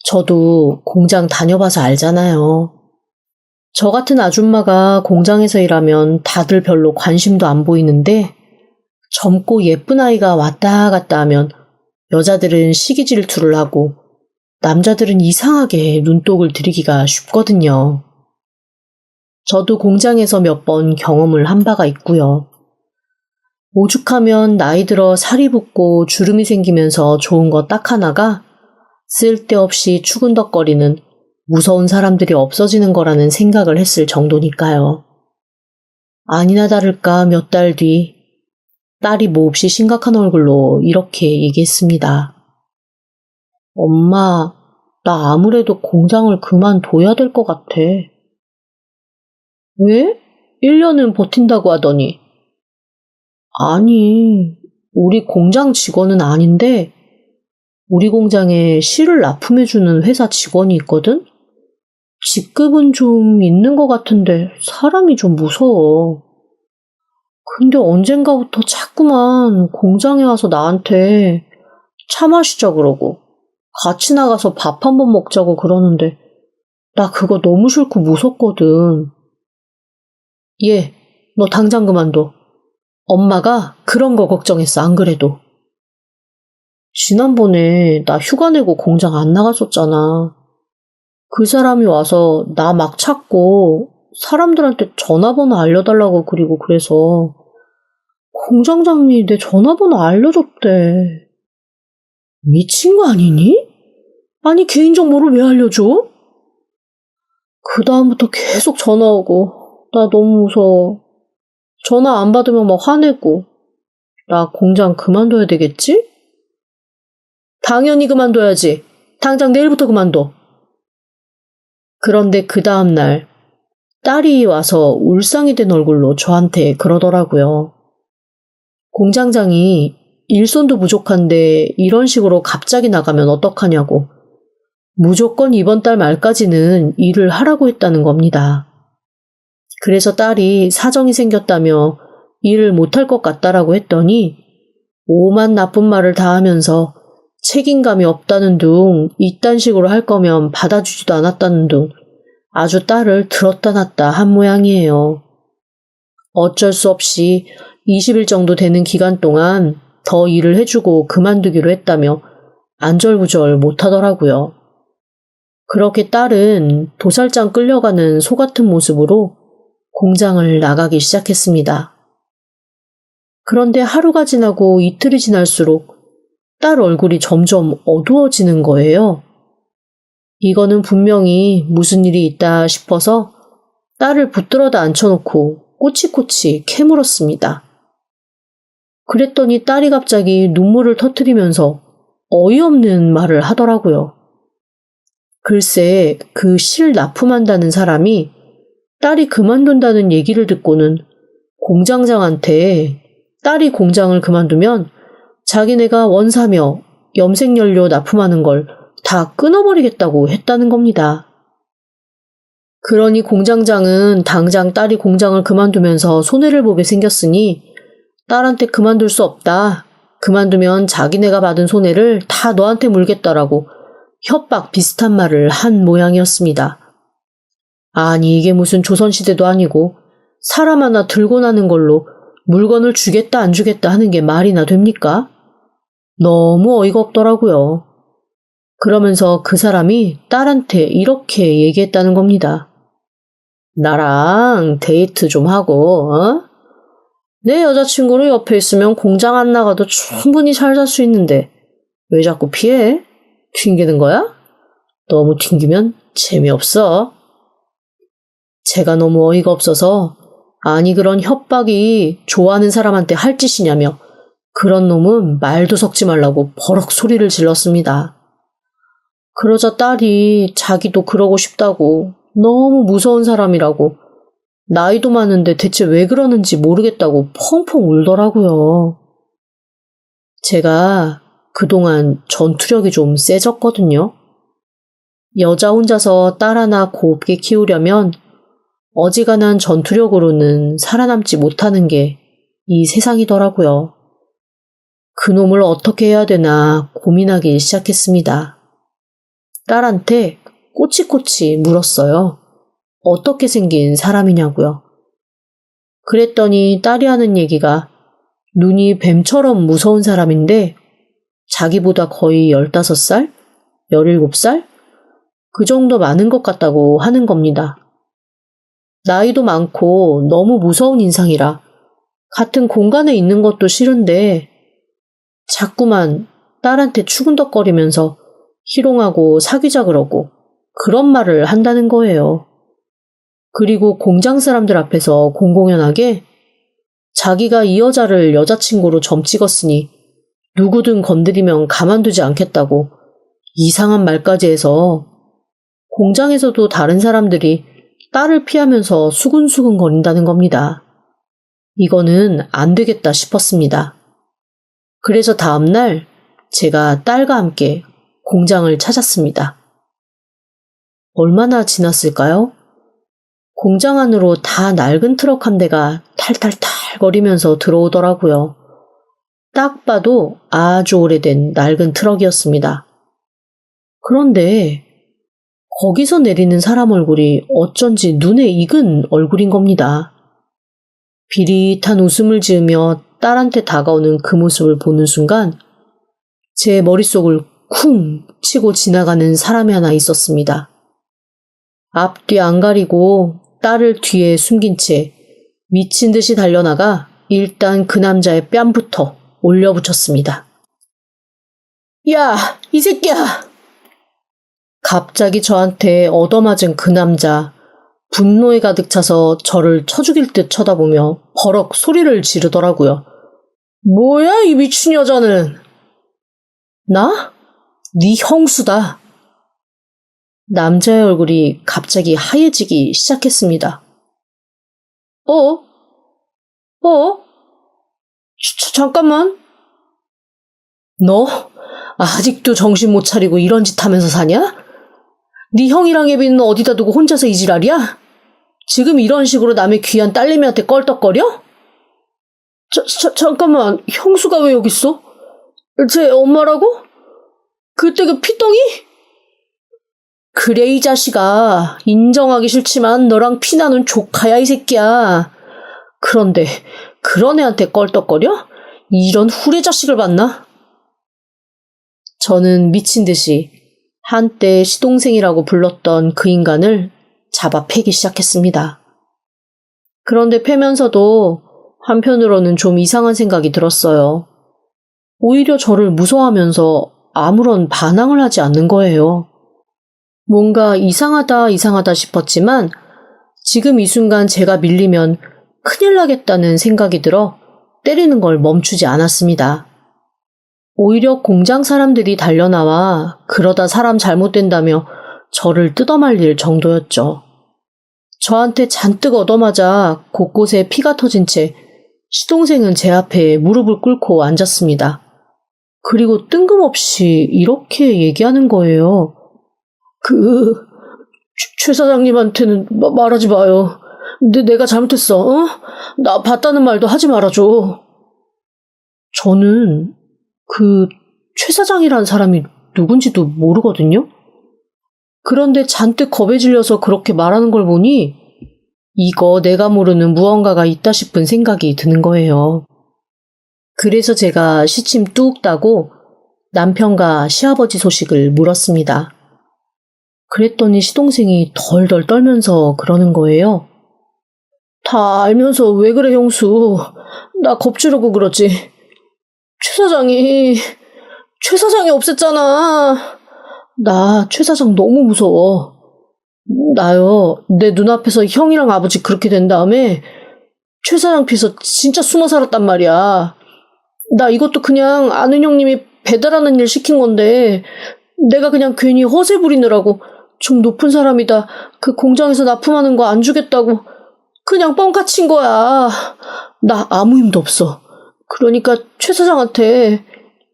저도 공장 다녀봐서 알잖아요. 저 같은 아줌마가 공장에서 일하면 다들 별로 관심도 안 보이는데 젊고 예쁜 아이가 왔다 갔다 하면 여자들은 시기 질투를 하고 남자들은 이상하게 눈독을 들이기가 쉽거든요. 저도 공장에서 몇 번 경험을 한 바가 있고요. 오죽하면 나이 들어 살이 붙고 주름이 생기면서 좋은 거 딱 하나가 쓸데없이 추근덕거리는 무서운 사람들이 없어지는 거라는 생각을 했을 정도니까요. 아니나 다를까 몇 달 뒤 딸이 몹시 심각한 얼굴로 이렇게 얘기했습니다. 엄마, 나 아무래도 공장을 그만둬야 될 것 같아. 왜? 1년은 버틴다고 하더니. 아니, 우리 공장 직원은 아닌데 우리 공장에 실을 납품해주는 회사 직원이 있거든? 직급은 좀 있는 것 같은데 사람이 좀 무서워. 근데 언젠가부터 자꾸만 공장에 와서 나한테 차 마시자 그러고 같이 나가서 밥 한번 먹자고 그러는데 나 그거 너무 싫고 무섭거든. 얘, 너 당장 그만둬. 엄마가 그런 거 걱정했어, 안 그래도. 지난번에 나 휴가 내고 공장 안 나갔었잖아. 그 사람이 와서 나 막 찾고 사람들한테 전화번호 알려달라고 그리고 그래서 공장장이 내 전화번호 알려줬대. 미친 거 아니니? 아니 개인정보를 왜 알려줘? 그 다음부터 계속 전화 오고 나 너무 무서워. 전화 안 받으면 막 화내고 나 공장 그만둬야 되겠지? 당연히 그만둬야지. 당장 내일부터 그만둬. 그런데 그 다음날 딸이 와서 울상이 된 얼굴로 저한테 그러더라고요. 공장장이 일손도 부족한데 이런 식으로 갑자기 나가면 어떡하냐고. 무조건 이번 달 말까지는 일을 하라고 했다는 겁니다. 그래서 딸이 사정이 생겼다며 일을 못할 것 같다라고 했더니 오만 나쁜 말을 다 하면서 책임감이 없다는 둥 이딴 식으로 할 거면 받아주지도 않았다는 둥 아주 딸을 들었다 놨다 한 모양이에요. 어쩔 수 없이 20일 정도 되는 기간 동안 더 일을 해주고 그만두기로 했다며 안절부절 못하더라고요. 그렇게 딸은 도살장 끌려가는 소 같은 모습으로 공장을 나가기 시작했습니다. 그런데 하루가 지나고 이틀이 지날수록 딸 얼굴이 점점 어두워지는 거예요. 이거는 분명히 무슨 일이 있다 싶어서 딸을 붙들어다 앉혀놓고 꼬치꼬치 캐물었습니다. 그랬더니 딸이 갑자기 눈물을 터뜨리면서 어이없는 말을 하더라고요. 글쎄, 그 실 납품한다는 사람이 딸이 그만둔다는 얘기를 듣고는 공장장한테 딸이 공장을 그만두면 자기네가 원사며 염색연료 납품하는 걸 다 끊어버리겠다고 했다는 겁니다. 그러니 공장장은 당장 딸이 공장을 그만두면서 손해를 보게 생겼으니 딸한테 그만둘 수 없다. 그만두면 자기네가 받은 손해를 다 너한테 물겠다라고 협박 비슷한 말을 한 모양이었습니다. 아니 이게 무슨 조선시대도 아니고 사람 하나 들고 나는 걸로 물건을 주겠다 안 주겠다 하는 게 말이나 됩니까? 너무 어이가 없더라고요. 그러면서 그 사람이 딸한테 이렇게 얘기했다는 겁니다. 나랑 데이트 좀 하고 내 여자친구는 옆에 있으면 공장 안 나가도 충분히 잘 살 수 있는데 왜 자꾸 피해? 튕기는 거야? 너무 튕기면 재미없어. 제가 너무 어이가 없어서 아니 그런 협박이 좋아하는 사람한테 할 짓이냐며 그런 놈은 말도 섞지 말라고 버럭 소리를 질렀습니다. 그러자 딸이 자기도 그러고 싶다고 너무 무서운 사람이라고 나이도 많은데 대체 왜 그러는지 모르겠다고 펑펑 울더라고요. 제가 그동안 전투력이 좀 세졌거든요. 여자 혼자서 딸 하나 곱게 키우려면 어지간한 전투력으로는 살아남지 못하는 게 이 세상이더라고요. 그놈을 어떻게 해야 되나 고민하기 시작했습니다. 딸한테 꼬치꼬치 물었어요. 어떻게 생긴 사람이냐고요. 그랬더니 딸이 하는 얘기가 눈이 뱀처럼 무서운 사람인데 자기보다 거의 15살? 17살? 그 정도 많은 것 같다고 하는 겁니다. 나이도 많고 너무 무서운 인상이라 같은 공간에 있는 것도 싫은데 자꾸만 딸한테 추근덕거리면서 희롱하고 사귀자 그러고 그런 말을 한다는 거예요. 그리고 공장 사람들 앞에서 공공연하게 자기가 이 여자를 여자친구로 점 찍었으니 누구든 건드리면 가만두지 않겠다고 이상한 말까지 해서 공장에서도 다른 사람들이 딸을 피하면서 수근수근 거린다는 겁니다. 이거는 안 되겠다 싶었습니다. 그래서 다음날 제가 딸과 함께 공장을 찾았습니다. 얼마나 지났을까요? 공장 안으로 다 낡은 트럭 한 대가 탈탈탈 거리면서 들어오더라고요. 딱 봐도 아주 오래된 낡은 트럭이었습니다. 그런데 거기서 내리는 사람 얼굴이 어쩐지 눈에 익은 얼굴인 겁니다. 비릿한 웃음을 지으며 딸한테 다가오는 그 모습을 보는 순간 제 머릿속을 쿵 치고 지나가는 사람이 하나 있었습니다. 앞뒤 안 가리고 딸을 뒤에 숨긴 채 미친 듯이 달려나가 일단 그 남자의 뺨부터 올려붙였습니다. 야, 이 새끼야! 갑자기 저한테 얻어맞은 그 남자, 분노에 가득 차서 저를 쳐 죽일 듯 쳐다보며 버럭 소리를 지르더라고요. 뭐야, 이 미친 여자는! 나? 네 형수다. 남자의 얼굴이 갑자기 하얘지기 시작했습니다. 잠깐만. 너 아직도 정신 못 차리고 이런 짓 하면서 사냐? 네 형이랑 애비는 어디다 두고 혼자서 이 지랄이야? 지금 이런 식으로 남의 귀한 딸내미한테 껄떡거려? 잠깐만, 형수가 왜 여기 있어? 제 엄마라고? 그때 그 피덩이? 그래, 이 자식아. 인정하기 싫지만 너랑 피나는 조카야, 이 새끼야. 그런데 그런 애한테 껄떡거려? 이런 후레 자식을 봤나? 저는 미친 듯이 한때 시동생이라고 불렀던 그 인간을 잡아 패기 시작했습니다. 그런데 패면서도 한편으로는 좀 이상한 생각이 들었어요. 오히려 저를 무서워하면서 아무런 반항을 하지 않는 거예요. 뭔가 이상하다 싶었지만 지금 이 순간 제가 밀리면 큰일 나겠다는 생각이 들어 때리는 걸 멈추지 않았습니다. 오히려 공장 사람들이 달려나와 그러다 사람 잘못된다며 저를 뜯어말릴 정도였죠. 저한테 잔뜩 얻어맞아 곳곳에 피가 터진 채 시동생은 제 앞에 무릎을 꿇고 앉았습니다. 그리고 뜬금없이 이렇게 얘기하는 거예요. 최 사장님한테는 말하지 마요. 내가 잘못했어, 어? 나 봤다는 말도 하지 말아줘. 저는 최 사장이란 사람이 누군지도 모르거든요? 그런데 잔뜩 겁에 질려서 그렇게 말하는 걸 보니 이거 내가 모르는 무언가가 있다 싶은 생각이 드는 거예요. 그래서 제가 시침 뚝 따고 남편과 시아버지 소식을 물었습니다. 그랬더니 시동생이 덜덜 떨면서 그러는 거예요. 다 알면서 왜 그래, 형수. 나 겁주려고 그러지. 최 사장이 없앴잖아. 나 최 사장 너무 무서워. 나요, 내 눈앞에서 형이랑 아버지 그렇게 된 다음에 최 사장 피해서 진짜 숨어 살았단 말이야. 나 이것도 그냥 아는 형님이 배달하는 일 시킨 건데 내가 그냥 괜히 허세 부리느라고 좀 높은 사람이다, 그 공장에서 납품하는 거 안 주겠다고 그냥 뻥카 친 거야. 나 아무 힘도 없어. 그러니까 최 사장한테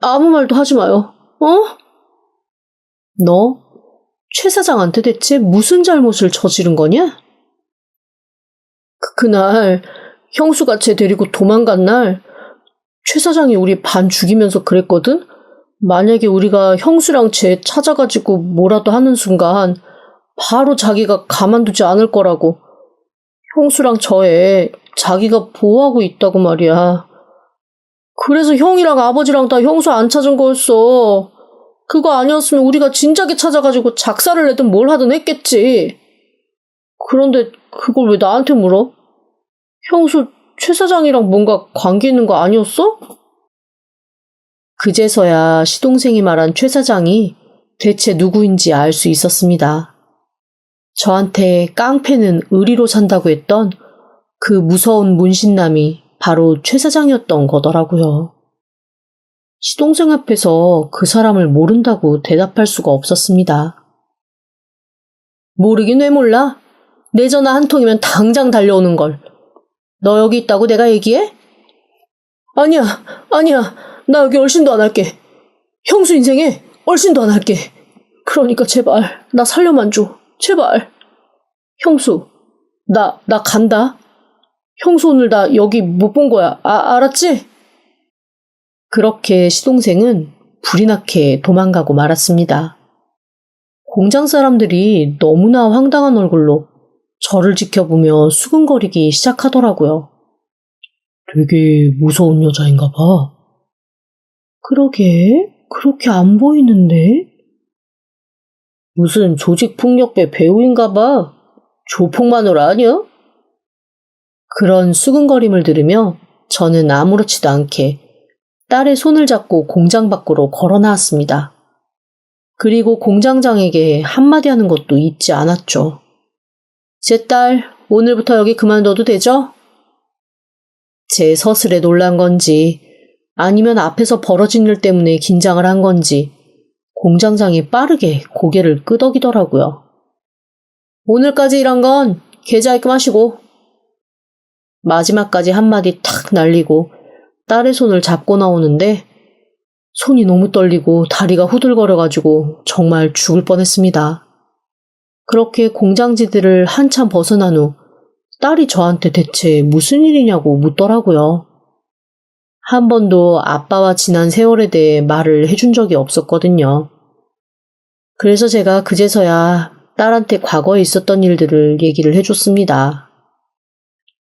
아무 말도 하지 마요. 어? 너 최 사장한테 대체 무슨 잘못을 저지른 거냐? 그날 형수가 쟤 데리고 도망간 날 최 사장이 우리 반 죽이면서 그랬거든? 만약에 우리가 형수랑 쟤 찾아가지고 뭐라도 하는 순간 바로 자기가 가만두지 않을 거라고. 형수랑 저 애 자기가 보호하고 있다고 말이야. 그래서 형이랑 아버지랑 다 형수 안 찾은 거였어. 그거 아니었으면 우리가 진작에 찾아가지고 작사를 내든 뭘 하든 했겠지. 그런데 그걸 왜 나한테 물어? 형수 최 사장이랑 뭔가 관계 있는 거 아니었어? 그제서야 시동생이 말한 최 사장이 대체 누구인지 알 수 있었습니다. 저한테 깡패는 의리로 산다고 했던 그 무서운 문신남이 바로 최 사장이었던 거더라고요. 시동생 앞에서 그 사람을 모른다고 대답할 수가 없었습니다. 모르긴 왜 몰라? 내 전화 한 통이면 당장 달려오는 걸. 너 여기 있다고 내가 얘기해? 아니야. 나 여기 얼씬도 안 할게. 형수 인생에 얼씬도 안 할게. 그러니까 제발 나 살려만 줘. 제발. 형수, 나 간다. 형수 오늘 나 여기 못 본 거야. 알았지? 그렇게 시동생은 불이 나게 도망가고 말았습니다. 공장 사람들이 너무나 황당한 얼굴로 저를 지켜보며 수근거리기 시작하더라고요. 되게 무서운 여자인가 봐. 그러게, 그렇게 안 보이는데? 무슨 조직폭력배 배우인가 봐. 조폭마누라 아니야? 그런 수근거림을 들으며 저는 아무렇지도 않게 딸의 손을 잡고 공장 밖으로 걸어 나왔습니다. 그리고 공장장에게 한마디 하는 것도 잊지 않았죠. 제 딸, 오늘부터 여기 그만둬도 되죠? 제 서슬에 놀란 건지 아니면 앞에서 벌어진 일 때문에 긴장을 한 건지 공장장이 빠르게 고개를 끄덕이더라고요. 오늘까지 일한 건 계좌 입금하시고. 마지막까지 한마디 탁 날리고 딸의 손을 잡고 나오는데 손이 너무 떨리고 다리가 후들거려가지고 정말 죽을 뻔했습니다. 그렇게 공장지들을 한참 벗어난 후 딸이 저한테 대체 무슨 일이냐고 묻더라고요. 한 번도 아빠와 지난 세월에 대해 말을 해준 적이 없었거든요. 그래서 제가 그제서야 딸한테 과거에 있었던 일들을 얘기를 해줬습니다.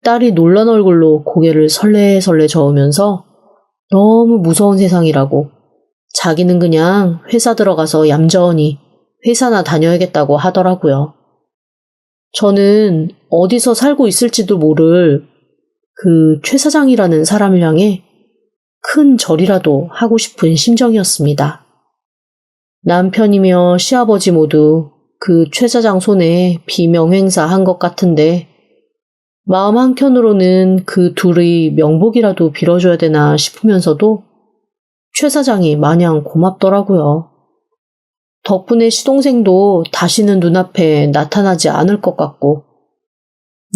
딸이 놀란 얼굴로 고개를 설레설레 저으면서 너무 무서운 세상이라고, 자기는 그냥 회사 들어가서 얌전히 회사나 다녀야겠다고 하더라고요. 저는 어디서 살고 있을지도 모를 그 최 사장이라는 사람을 향해 큰 절이라도 하고 싶은 심정이었습니다. 남편이며 시아버지 모두 그 최 사장 손에 비명행사한 것 같은데 마음 한켠으로는 그 둘의 명복이라도 빌어줘야 되나 싶으면서도 최 사장이 마냥 고맙더라고요. 덕분에 시동생도 다시는 눈앞에 나타나지 않을 것 같고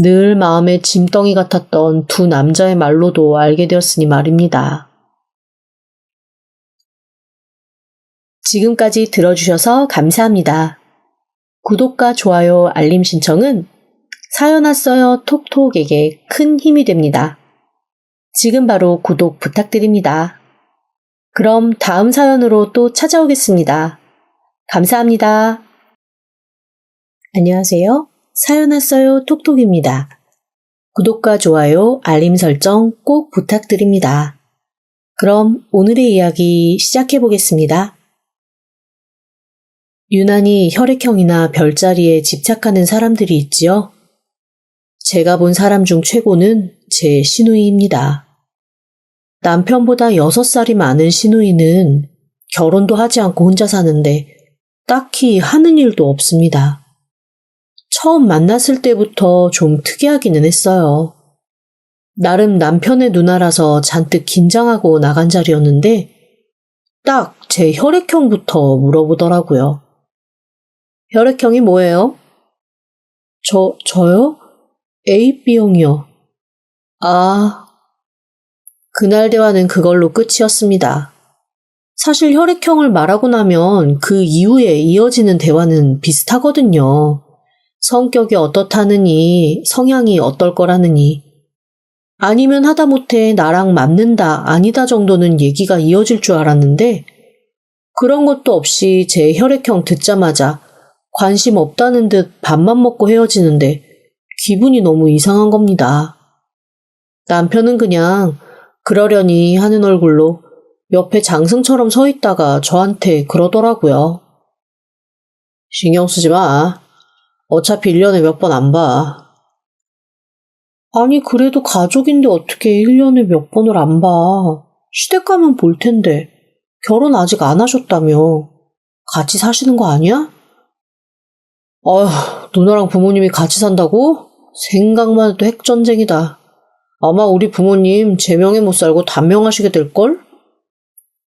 늘 마음에 짐덩이 같았던 두 남자의 말로도 알게 되었으니 말입니다. 지금까지 들어주셔서 감사합니다. 구독과 좋아요, 알림 신청은 사연 왔어요 톡톡에게 큰 힘이 됩니다. 지금 바로 구독 부탁드립니다. 그럼 다음 사연으로 또 찾아오겠습니다. 감사합니다. 안녕하세요. 사연 왔어요 톡톡입니다. 구독과 좋아요, 알림 설정 꼭 부탁드립니다. 그럼 오늘의 이야기 시작해 보겠습니다. 유난히 혈액형이나 별자리에 집착하는 사람들이 있지요. 제가 본 사람 중 최고는 제 시누이입니다. 남편보다 6살이 많은 시누이는 결혼도 하지 않고 혼자 사는데 딱히 하는 일도 없습니다. 처음 만났을 때부터 좀 특이하기는 했어요. 나름 남편의 누나라서 잔뜩 긴장하고 나간 자리였는데 딱 제 혈액형부터 물어보더라고요. 혈액형이 뭐예요? 저요? AB형이요. 그날 대화는 그걸로 끝이었습니다. 사실 혈액형을 말하고 나면 그 이후에 이어지는 대화는 비슷하거든요. 성격이 어떻다느니, 성향이 어떨 거라느니, 아니면 하다못해 나랑 맞는다, 아니다 정도는 얘기가 이어질 줄 알았는데 그런 것도 없이 제 혈액형 듣자마자 관심 없다는 듯 밥만 먹고 헤어지는데 기분이 너무 이상한 겁니다. 남편은 그냥 그러려니 하는 얼굴로 옆에 장승처럼 서 있다가 저한테 그러더라고요. 신경 쓰지 마. 어차피 1년에 몇 번 안 봐. 아니, 그래도 가족인데 어떻게 1년에 몇 번을 안 봐. 시댁 가면 볼 텐데. 결혼 아직 안 하셨다며. 같이 사시는 거 아니야? 아휴, 누나랑 부모님이 같이 산다고? 생각만 해도 핵전쟁이다. 아마 우리 부모님 제 명에 못 살고 단명하시게 될걸?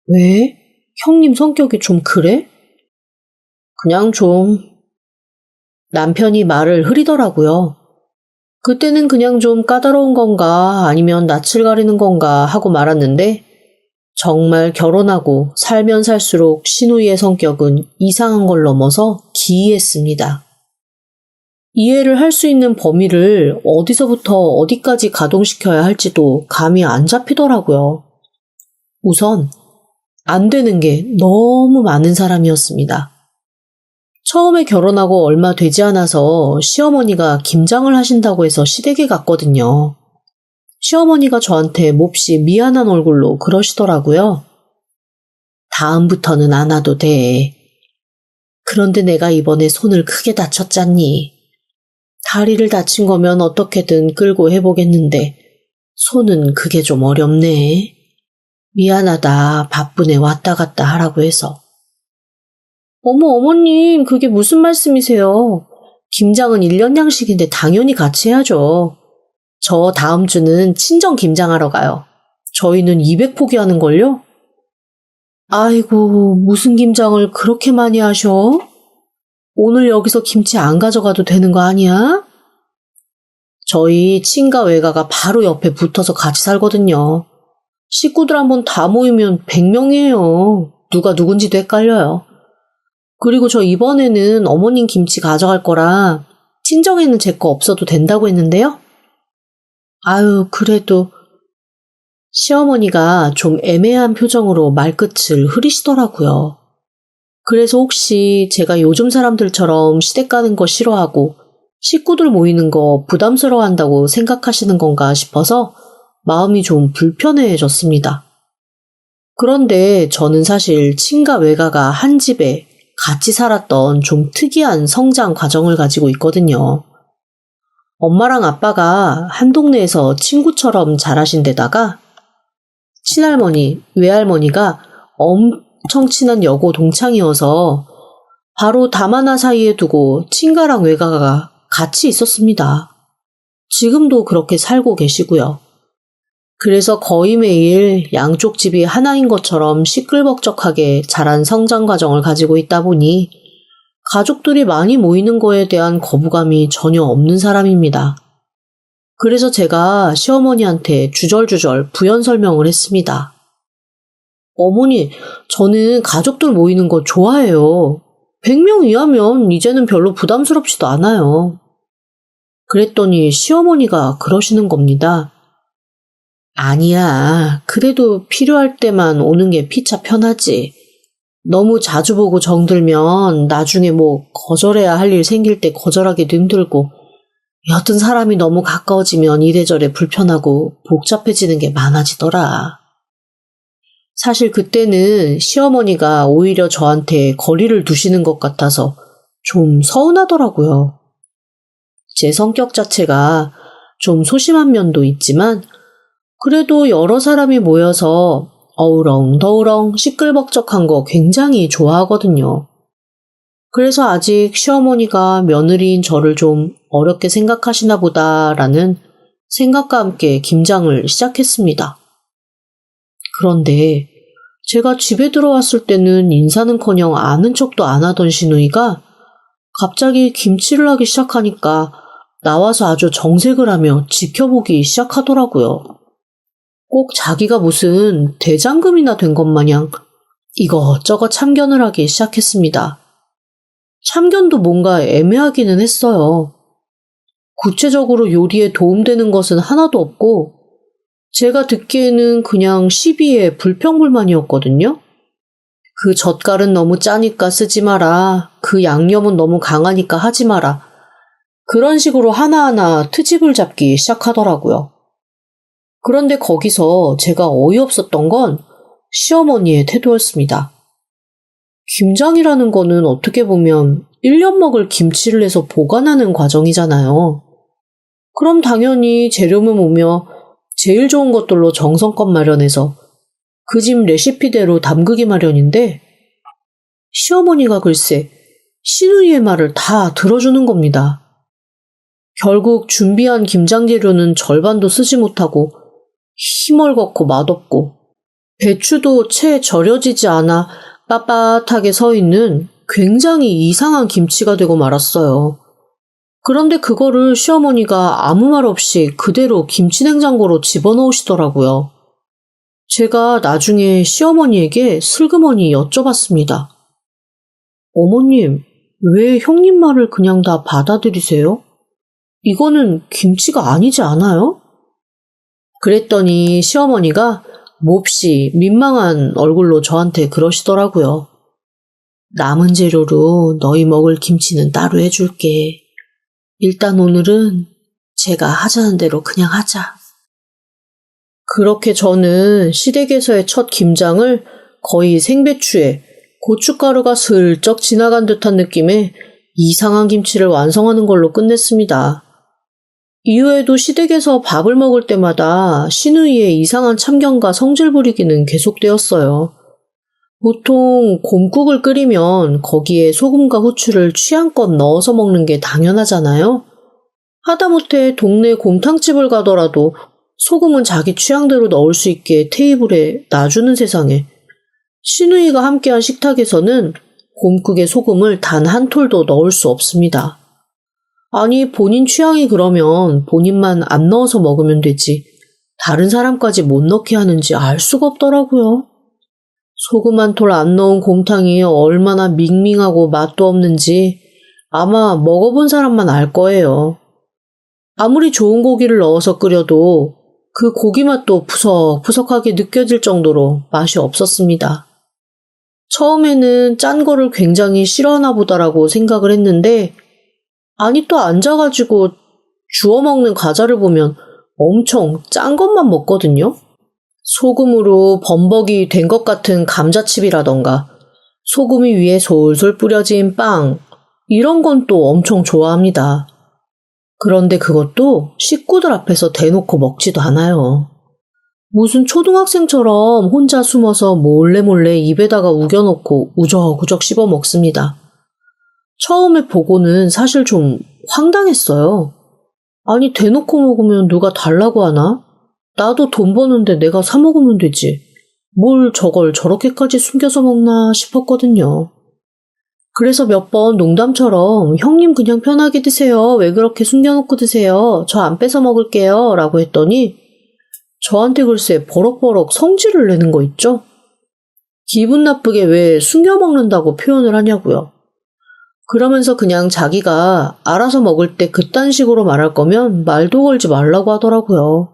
왜? 형님 성격이 좀 그래? 그냥 좀. 남편이 말을 흐리더라고요. 그때는 그냥 좀 까다로운 건가 아니면 낯을 가리는 건가 하고 말았는데 정말 결혼하고 살면 살수록 시누이의 성격은 이상한 걸 넘어서 기이했습니다. 이해를 할 수 있는 범위를 어디서부터 어디까지 가동시켜야 할지도 감이 안 잡히더라고요. 우선 안 되는 게 너무 많은 사람이었습니다. 처음에 결혼하고 얼마 되지 않아서 시어머니가 김장을 하신다고 해서 시댁에 갔거든요. 시어머니가 저한테 몹시 미안한 얼굴로 그러시더라고요. 다음부터는 안 와도 돼. 그런데 내가 이번에 손을 크게 다쳤잖니. 다리를 다친 거면 어떻게든 끌고 해보겠는데 손은 그게 좀 어렵네. 미안하다. 바쁘네. 왔다 갔다 하라고 해서. 어머, 어머님, 그게 무슨 말씀이세요? 김장은 1년 양식인데 당연히 같이 해야죠. 저 다음 주는 친정 김장하러 가요. 저희는 200포기 하는걸요? 아이고, 무슨 김장을 그렇게 많이 하셔? 오늘 여기서 김치 안 가져가도 되는 거 아니야? 저희 친가 외가가 바로 옆에 붙어서 같이 살거든요. 식구들 한번 다 모이면 100명이에요. 누가 누군지도 헷갈려요. 그리고 저 이번에는 어머님 김치 가져갈 거라 친정에는 제 거 없어도 된다고 했는데요. 아유, 그래도 시어머니가 좀 애매한 표정으로 말끝을 흐리시더라고요. 그래서 혹시 제가 요즘 사람들처럼 시댁 가는 거 싫어하고 식구들 모이는 거 부담스러워한다고 생각하시는 건가 싶어서 마음이 좀 불편해졌습니다. 그런데 저는 사실 친가 외가가 한 집에 같이 살았던 좀 특이한 성장 과정을 가지고 있거든요. 엄마랑 아빠가 한 동네에서 친구처럼 자라신 데다가 친할머니, 외할머니가 엄청 친한 여고 동창이어서 바로 담 하나 사이에 두고 친가랑 외가가 같이 있었습니다. 지금도 그렇게 살고 계시고요. 그래서 거의 매일 양쪽 집이 하나인 것처럼 시끌벅적하게 자란 성장 과정을 가지고 있다 보니 가족들이 많이 모이는 거에 대한 거부감이 전혀 없는 사람입니다. 그래서 제가 시어머니한테 주절주절 부연 설명을 했습니다. 어머니, 저는 가족들 모이는 거 좋아해요. 100명 이하면 이제는 별로 부담스럽지도 않아요. 그랬더니 시어머니가 그러시는 겁니다. 아니야. 그래도 필요할 때만 오는 게 피차 편하지. 너무 자주 보고 정들면 나중에 뭐 거절해야 할 일 생길 때 거절하기도 힘들고 여튼 사람이 너무 가까워지면 이래저래 불편하고 복잡해지는 게 많아지더라. 사실 그때는 시어머니가 오히려 저한테 거리를 두시는 것 같아서 좀 서운하더라고요. 제 성격 자체가 좀 소심한 면도 있지만 그래도 여러 사람이 모여서 어우렁더우렁 시끌벅적한 거 굉장히 좋아하거든요. 그래서 아직 시어머니가 며느리인 저를 좀 어렵게 생각하시나 보다라는 생각과 함께 김장을 시작했습니다. 그런데 제가 집에 들어왔을 때는 인사는커녕 아는 척도 안 하던 시누이가 갑자기 김치를 하기 시작하니까 나와서 아주 정색을 하며 지켜보기 시작하더라고요. 꼭 자기가 무슨 대장금이나 된 것 마냥 이것저것 참견을 하기 시작했습니다. 참견도 뭔가 애매하기는 했어요. 구체적으로 요리에 도움되는 것은 하나도 없고 제가 듣기에는 그냥 시비에 불평불만이었거든요. 그 젓갈은 너무 짜니까 쓰지 마라. 그 양념은 너무 강하니까 하지 마라. 그런 식으로 하나하나 트집을 잡기 시작하더라고요. 그런데 거기서 제가 어이없었던 건 시어머니의 태도였습니다. 김장이라는 거는 어떻게 보면 1년 먹을 김치를 해서 보관하는 과정이잖아요. 그럼 당연히 재료만 오며 제일 좋은 것들로 정성껏 마련해서 그 집 레시피대로 담그기 마련인데 시어머니가 글쎄 시누이의 말을 다 들어주는 겁니다. 결국 준비한 김장 재료는 절반도 쓰지 못하고 희멀겋고 맛없고 배추도 채 절여지지 않아 빳빳하게 서 있는 굉장히 이상한 김치가 되고 말았어요. 그런데 그거를 시어머니가 아무 말 없이 그대로 김치냉장고로 집어넣으시더라고요. 제가 나중에 시어머니에게 슬그머니 여쭤봤습니다. 어머님, 왜 형님 말을 그냥 다 받아들이세요? 이거는 김치가 아니지 않아요? 그랬더니 시어머니가 몹시 민망한 얼굴로 저한테 그러시더라고요. 남은 재료로 너희 먹을 김치는 따로 해줄게. 일단 오늘은 제가 하자는 대로 그냥 하자. 그렇게 저는 시댁에서의 첫 김장을 거의 생배추에 고춧가루가 슬쩍 지나간 듯한 느낌의 이상한 김치를 완성하는 걸로 끝냈습니다. 이후에도 시댁에서 밥을 먹을 때마다 시누이의 이상한 참견과 성질 부리기는 계속되었어요. 보통 곰국을 끓이면 거기에 소금과 후추를 취향껏 넣어서 먹는 게 당연하잖아요. 하다못해 동네 곰탕집을 가더라도 소금은 자기 취향대로 넣을 수 있게 테이블에 놔주는 세상에 시누이가 함께한 식탁에서는 곰국에 소금을 단 한 톨도 넣을 수 없습니다. 아니 본인 취향이 그러면 본인만 안 넣어서 먹으면 되지 다른 사람까지 못 넣게 하는지 알 수가 없더라고요. 소금 한 톨 안 넣은 곰탕이 얼마나 밍밍하고 맛도 없는지 아마 먹어본 사람만 알 거예요. 아무리 좋은 고기를 넣어서 끓여도 그 고기 맛도 푸석푸석하게 느껴질 정도로 맛이 없었습니다. 처음에는 짠 거를 굉장히 싫어하나 보다라고 생각을 했는데 아니 또 앉아가지고 주워 먹는 과자를 보면 엄청 짠 것만 먹거든요. 소금으로 범벅이 된 것 같은 감자칩이라던가 소금이 위에 솔솔 뿌려진 빵 이런 건 또 엄청 좋아합니다. 그런데 그것도 식구들 앞에서 대놓고 먹지도 않아요. 무슨 초등학생처럼 혼자 숨어서 몰래 입에다가 우겨놓고 우적우적 씹어 먹습니다. 처음에 보고는 사실 좀 황당했어요. 아니 대놓고 먹으면 누가 달라고 하나? 나도 돈 버는데 내가 사 먹으면 되지. 뭘 저걸 저렇게까지 숨겨서 먹나 싶었거든요. 그래서 몇 번 농담처럼 형님 그냥 편하게 드세요. 왜 그렇게 숨겨놓고 드세요. 저 안 뺏어 먹을게요. 라고 했더니 저한테 글쎄 버럭버럭 성질을 내는 거 있죠? 기분 나쁘게 왜 숨겨 먹는다고 표현을 하냐고요. 그러면서 그냥 자기가 알아서 먹을 때 그딴 식으로 말할 거면 말도 걸지 말라고 하더라고요.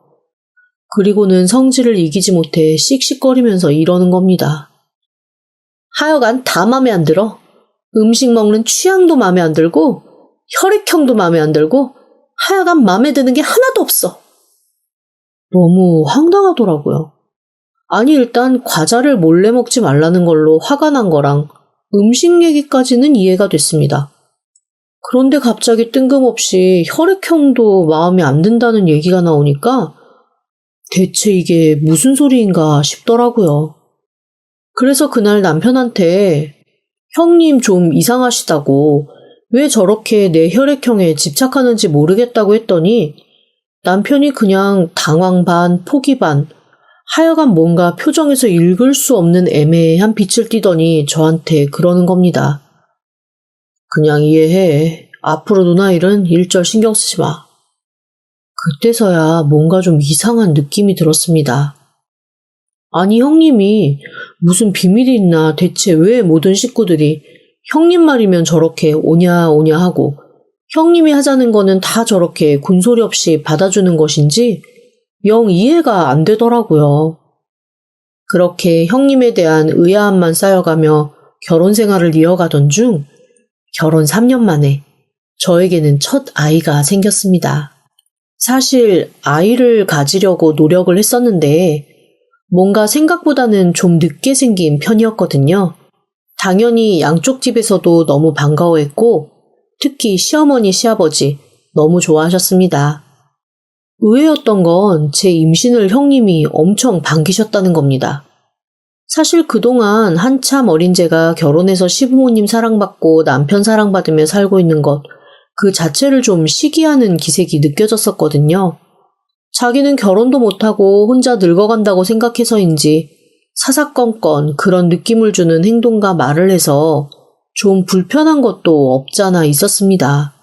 그리고는 성질을 이기지 못해 씩씩거리면서 이러는 겁니다. 하여간 다 맘에 안 들어. 음식 먹는 취향도 맘에 안 들고 혈액형도 맘에 안 들고 하여간 맘에 드는 게 하나도 없어. 너무 황당하더라고요. 아니 일단 과자를 몰래 먹지 말라는 걸로 화가 난 거랑 음식 얘기까지는 이해가 됐습니다. 그런데 갑자기 뜬금없이 혈액형도 마음에 안 든다는 얘기가 나오니까 대체 이게 무슨 소리인가 싶더라고요. 그래서 그날 남편한테 형님 좀 이상하시다고 왜 저렇게 내 혈액형에 집착하는지 모르겠다고 했더니 남편이 그냥 당황 반 포기 반 하여간 뭔가 표정에서 읽을 수 없는 애매한 빛을 띠더니 저한테 그러는 겁니다. 그냥 이해해. 앞으로 누나 일은 일절 신경 쓰지 마. 그때서야 뭔가 좀 이상한 느낌이 들었습니다. 아니 형님이 무슨 비밀이 있나 대체 왜 모든 식구들이 형님 말이면 저렇게 오냐 하고 형님이 하자는 거는 다 저렇게 군소리 없이 받아주는 것인지 영 이해가 안 되더라고요. 그렇게 형님에 대한 의아함만 쌓여가며 결혼 생활을 이어가던 중 결혼 3년 만에 저에게는 첫 아이가 생겼습니다. 사실 아이를 가지려고 노력을 했었는데 뭔가 생각보다는 좀 늦게 생긴 편이었거든요. 당연히 양쪽 집에서도 너무 반가워했고 특히 시어머니, 시아버지 너무 좋아하셨습니다. 의외였던 건 제 임신을 형님이 엄청 반기셨다는 겁니다. 사실 그동안 한참 어린 제가 결혼해서 시부모님 사랑받고 남편 사랑받으며 살고 있는 것, 그 자체를 좀 시기하는 기색이 느껴졌었거든요. 자기는 결혼도 못하고 혼자 늙어간다고 생각해서인지 사사건건 그런 느낌을 주는 행동과 말을 해서 좀 불편한 것도 없잖아 있었습니다.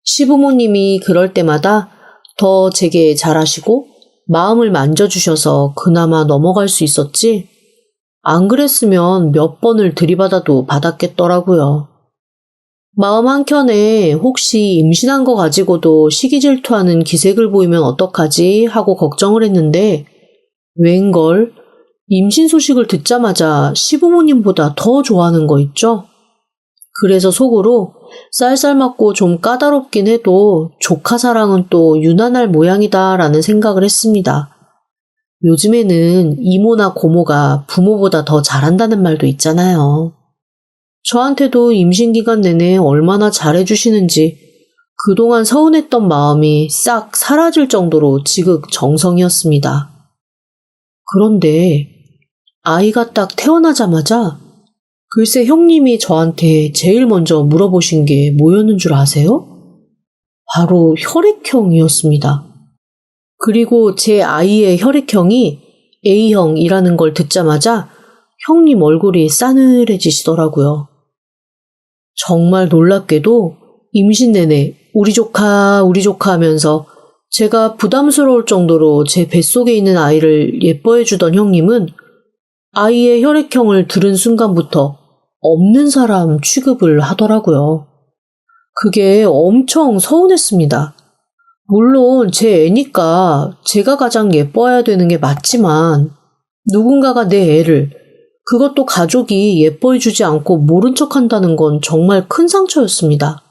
시부모님이 그럴 때마다 더 제게 잘하시고 마음을 만져주셔서 그나마 넘어갈 수 있었지, 안 그랬으면 몇 번을 들이받아도 받았겠더라고요. 마음 한켠에 혹시 임신한 거 가지고도 시기 질투하는 기색을 보이면 어떡하지 하고 걱정을 했는데 웬걸 임신 소식을 듣자마자 시부모님보다 더 좋아하는 거 있죠? 그래서 속으로 쌀쌀맞고 좀 까다롭긴 해도 조카 사랑은 또 유난할 모양이다 라는 생각을 했습니다. 요즘에는 이모나 고모가 부모보다 더 잘한다는 말도 있잖아요. 저한테도 임신 기간 내내 얼마나 잘해주시는지 그동안 서운했던 마음이 싹 사라질 정도로 지극정성이었습니다. 그런데 아이가 딱 태어나자마자 글쎄 형님이 저한테 제일 먼저 물어보신 게 뭐였는 줄 아세요? 바로 혈액형이었습니다. 그리고 제 아이의 혈액형이 A형이라는 걸 듣자마자 형님 얼굴이 싸늘해지시더라고요. 정말 놀랍게도 임신 내내 우리 조카 하면서 제가 부담스러울 정도로 제 뱃속에 있는 아이를 예뻐해주던 형님은 아이의 혈액형을 들은 순간부터 없는 사람 취급을 하더라고요. 그게 엄청 서운했습니다. 물론 제 애니까 제가 가장 예뻐야 되는 게 맞지만 누군가가 내 애를, 그것도 가족이 예뻐해주지 않고 모른 척한다는 건 정말 큰 상처였습니다.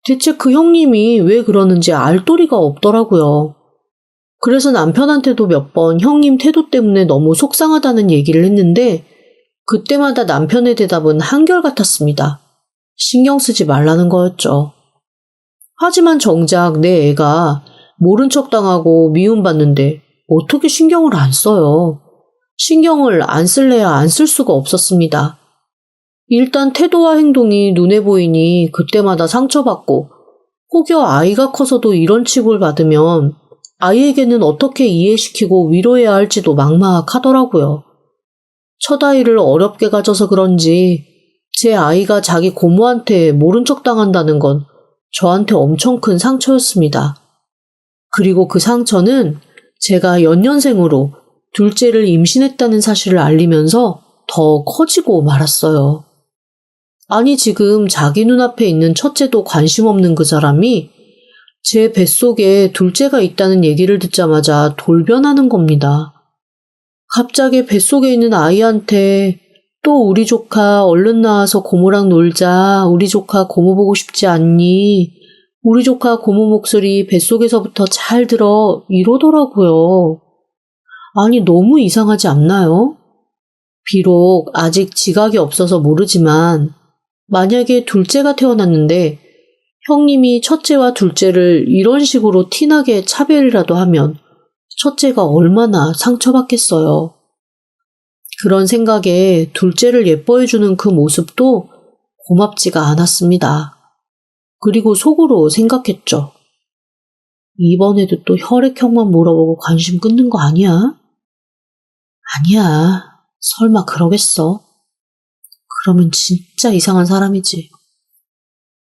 대체 그 형님이 왜 그러는지 알 도리가 없더라고요. 그래서 남편한테도 몇 번 형님 태도 때문에 너무 속상하다는 얘기를 했는데 그때마다 남편의 대답은 한결같았습니다. 신경 쓰지 말라는 거였죠. 하지만 정작 내 애가 모른 척 당하고 미움받는데 어떻게 신경을 안 써요. 신경을 안 쓸래야 안 쓸 수가 없었습니다. 일단 태도와 행동이 눈에 보이니 그때마다 상처받고 혹여 아이가 커서도 이런 취급을 받으면 아이에게는 어떻게 이해시키고 위로해야 할지도 막막하더라고요. 첫 아이를 어렵게 가져서 그런지 제 아이가 자기 고모한테 모른 척 당한다는 건 저한테 엄청 큰 상처였습니다. 그리고 그 상처는 제가 연년생으로 둘째를 임신했다는 사실을 알리면서 더 커지고 말았어요. 아니 지금 자기 눈앞에 있는 첫째도 관심 없는 그 사람이 제 뱃속에 둘째가 있다는 얘기를 듣자마자 돌변하는 겁니다. 갑자기 뱃속에 있는 아이한테 또 우리 조카 얼른 나와서 고모랑 놀자, 우리 조카 고모 보고 싶지 않니, 우리 조카 고모 목소리 뱃속에서부터 잘 들어 이러더라고요. 아니 너무 이상하지 않나요? 비록 아직 지각이 없어서 모르지만 만약에 둘째가 태어났는데 형님이 첫째와 둘째를 이런 식으로 티나게 차별이라도 하면 첫째가 얼마나 상처받겠어요. 그런 생각에 둘째를 예뻐해주는 그 모습도 고맙지가 않았습니다. 그리고 속으로 생각했죠. 이번에도 또 혈액형만 물어보고 관심 끊는 거 아니야? 아니야. 설마 그러겠어? 그러면 진짜 이상한 사람이지.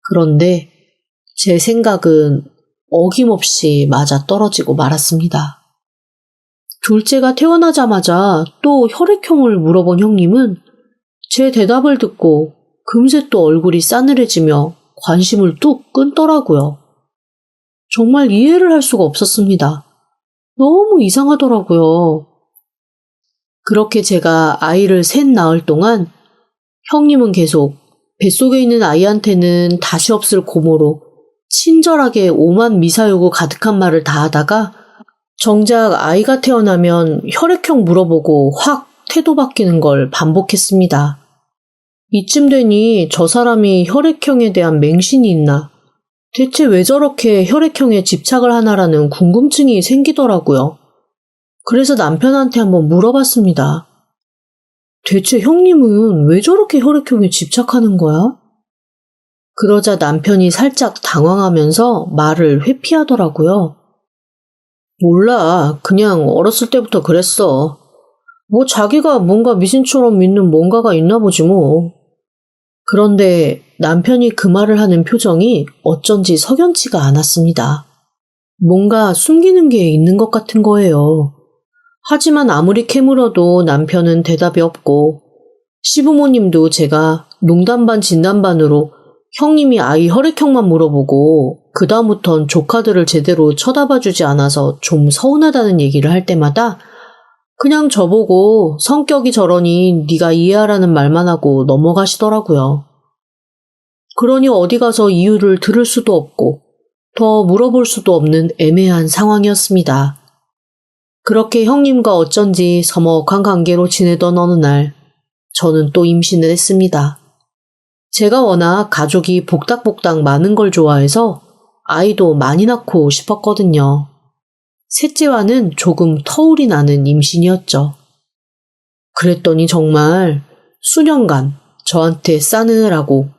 그런데 제 생각은 어김없이 맞아 떨어지고 말았습니다. 둘째가 태어나자마자 또 혈액형을 물어본 형님은 제 대답을 듣고 금세 또 얼굴이 싸늘해지며 관심을 뚝 끊더라고요. 정말 이해를 할 수가 없었습니다. 너무 이상하더라고요. 그렇게 제가 아이를 셋 낳을 동안 형님은 계속 뱃속에 있는 아이한테는 다시 없을 고모로 친절하게 오만 미사여구 가득한 말을 다 하다가 정작 아이가 태어나면 혈액형 물어보고 확 태도 바뀌는 걸 반복했습니다. 이쯤 되니 저 사람이 혈액형에 대한 맹신이 있나, 대체 왜 저렇게 혈액형에 집착을 하나라는 궁금증이 생기더라고요. 그래서 남편한테 한번 물어봤습니다. 대체 형님은 왜 저렇게 혈액형에 집착하는 거야? 그러자 남편이 살짝 당황하면서 말을 회피하더라고요. 몰라. 그냥 어렸을 때부터 그랬어. 뭐 자기가 뭔가 미신처럼 믿는 뭔가가 있나 보지 뭐. 그런데 남편이 그 말을 하는 표정이 어쩐지 석연치가 않았습니다. 뭔가 숨기는 게 있는 것 같은 거예요. 하지만 아무리 캐물어도 남편은 대답이 없고, 시부모님도 제가 농담 반 진담 반으로 형님이 아이 혈액형만 물어보고 그다음부턴 조카들을 제대로 쳐다봐주지 않아서 좀 서운하다는 얘기를 할 때마다 그냥 저보고 성격이 저러니 네가 이해하라는 말만 하고 넘어가시더라고요. 그러니 어디 가서 이유를 들을 수도 없고 더 물어볼 수도 없는 애매한 상황이었습니다. 그렇게 형님과 어쩐지 서먹한 관계로 지내던 어느 날 저는 또 임신을 했습니다. 제가 워낙 가족이 복닥복닥 많은 걸 좋아해서 아이도 많이 낳고 싶었거든요. 셋째와는 조금 터울이 나는 임신이었죠. 그랬더니 정말 수년간 저한테 싸느라고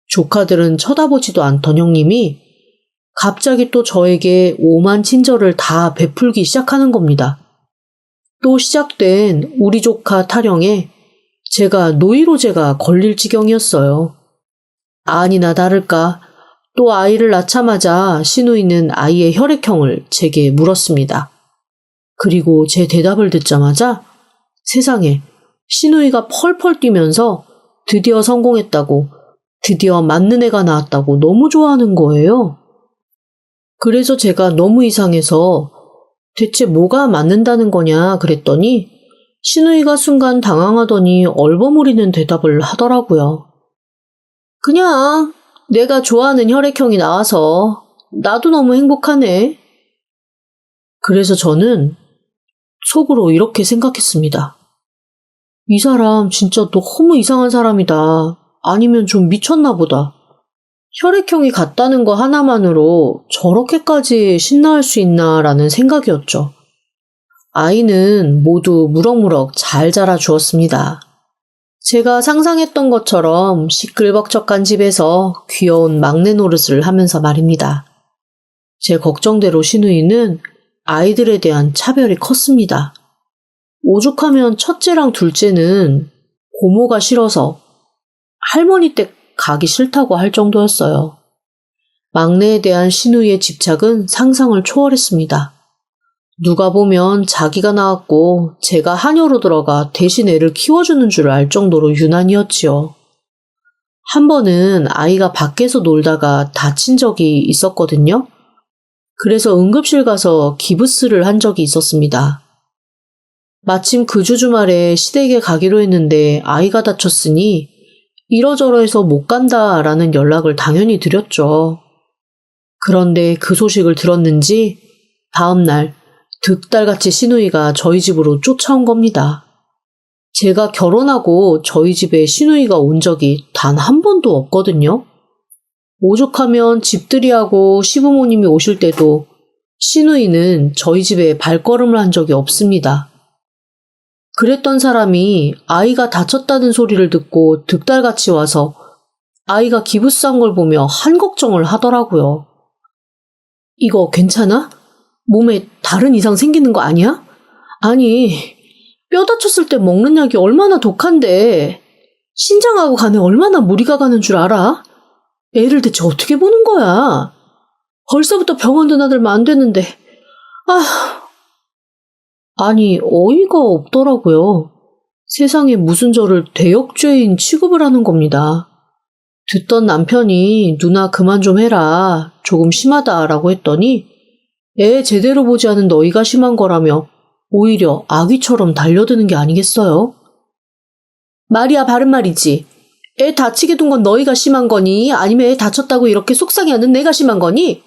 조카들은 쳐다보지도 않던 형님이 갑자기 또 저에게 오만 친절을 다 베풀기 시작하는 겁니다. 또 시작된 우리 조카 타령에 제가 노이로제가 걸릴 지경이었어요. 아니나 다를까 또 아이를 낳자마자 시누이는 아이의 혈액형을 제게 물었습니다. 그리고 제 대답을 듣자마자 세상에 시누이가 펄펄 뛰면서 드디어 성공했다고, 드디어 맞는 애가 나왔다고 너무 좋아하는 거예요. 그래서 제가 너무 이상해서 대체 뭐가 맞는다는 거냐 그랬더니 시누이가 순간 당황하더니 얼버무리는 대답을 하더라고요. 그냥 내가 좋아하는 혈액형이 나와서 나도 너무 행복하네. 그래서 저는 속으로 이렇게 생각했습니다. 이 사람 진짜 너무 이상한 사람이다. 아니면 좀 미쳤나 보다. 혈액형이 같다는 거 하나만으로 저렇게까지 신나할 수 있나라는 생각이었죠. 아이는 모두 무럭무럭 잘 자라주었습니다. 제가 상상했던 것처럼 시끌벅적한 집에서 귀여운 막내 노릇을 하면서 말입니다. 제 걱정대로 시누이는 아이들에 대한 차별이 컸습니다. 오죽하면 첫째랑 둘째는 고모가 싫어서 할머니 댁 가기 싫다고 할 정도였어요. 막내에 대한 시누이의 집착은 상상을 초월했습니다. 누가 보면 자기가 낳았고 제가 하녀로 들어가 대신 애를 키워주는 줄 알 정도로 유난이었지요. 한 번은 아이가 밖에서 놀다가 다친 적이 있었거든요. 그래서 응급실 가서 기부스를 한 적이 있었습니다. 마침 그 주 주말에 시댁에 가기로 했는데 아이가 다쳤으니 이러저러해서 못 간다라는 연락을 당연히 드렸죠. 그런데 그 소식을 들었는지 다음 날 득달같이 시누이가 저희 집으로 쫓아온 겁니다. 제가 결혼하고 저희 집에 시누이가 온 적이 단 한 번도 없거든요. 오죽하면 집들이하고 시부모님이 오실 때도 시누이는 저희 집에 발걸음을 한 적이 없습니다. 그랬던 사람이 아이가 다쳤다는 소리를 듣고 득달같이 와서 아이가 기부스한 걸 보며 한 걱정을 하더라고요. 이거 괜찮아? 몸에 다른 이상 생기는 거 아니야? 아니, 뼈 다쳤을 때 먹는 약이 얼마나 독한데 신장하고 간에 얼마나 무리가 가는 줄 알아? 애를 대체 어떻게 보는 거야? 벌써부터 병원도 나들면 안 되는데. 아니, 어이가 없더라고요. 세상에 무슨 저를 대역죄인 취급을 하는 겁니다. 듣던 남편이 누나 그만 좀 해라. 조금 심하다라고 했더니 애 제대로 보지 않은 너희가 심한 거라며 오히려 아기처럼 달려드는 게 아니겠어요? 말이야 바른 말이지. 애 다치게 둔 건 너희가 심한 거니? 아니면 애 다쳤다고 이렇게 속상해하는 내가 심한 거니?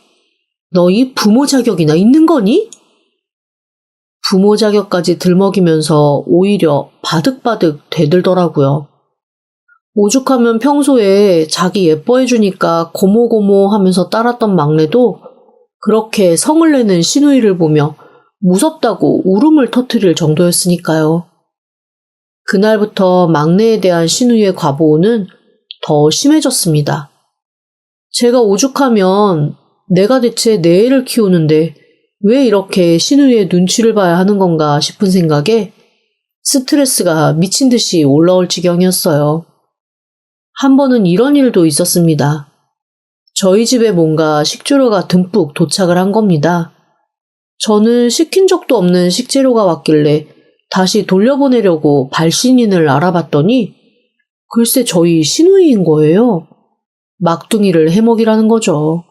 너희 부모 자격이나 있는 거니? 부모 자격까지 들먹이면서 오히려 바득바득 대들더라고요. 오죽하면 평소에 자기 예뻐해주니까 고모고모 하면서 따랐던 막내도 그렇게 성을 내는 시누이를 보며 무섭다고 울음을 터뜨릴 정도였으니까요. 그날부터 막내에 대한 시누이의 과보호는 더 심해졌습니다. 제가 오죽하면 내가 대체 내 애를 키우는데 왜 이렇게 시누이의 눈치를 봐야 하는 건가 싶은 생각에 스트레스가 미친 듯이 올라올 지경이었어요. 한 번은 이런 일도 있었습니다. 저희 집에 뭔가 식재료가 듬뿍 도착을 한 겁니다. 저는 시킨 적도 없는 식재료가 왔길래 다시 돌려보내려고 발신인을 알아봤더니 글쎄 저희 시누이인 거예요. 막둥이를 해먹이라는 거죠.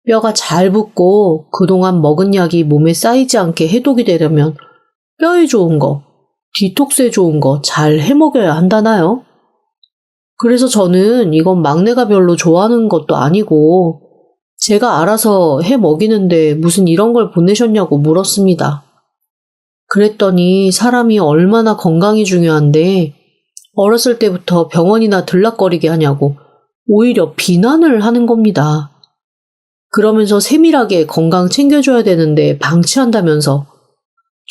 뼈가 잘 붙고 그동안 먹은 약이 몸에 쌓이지 않게 해독이 되려면 뼈에 좋은 거, 디톡스에 좋은 거 잘 해먹여야 한다나요? 그래서 저는 이건 막내가 별로 좋아하는 것도 아니고 제가 알아서 해 먹이는데 무슨 이런 걸 보내셨냐고 물었습니다. 그랬더니 사람이 얼마나 건강이 중요한데 어렸을 때부터 병원이나 들락거리게 하냐고 오히려 비난을 하는 겁니다. 그러면서 세밀하게 건강 챙겨줘야 되는데 방치한다면서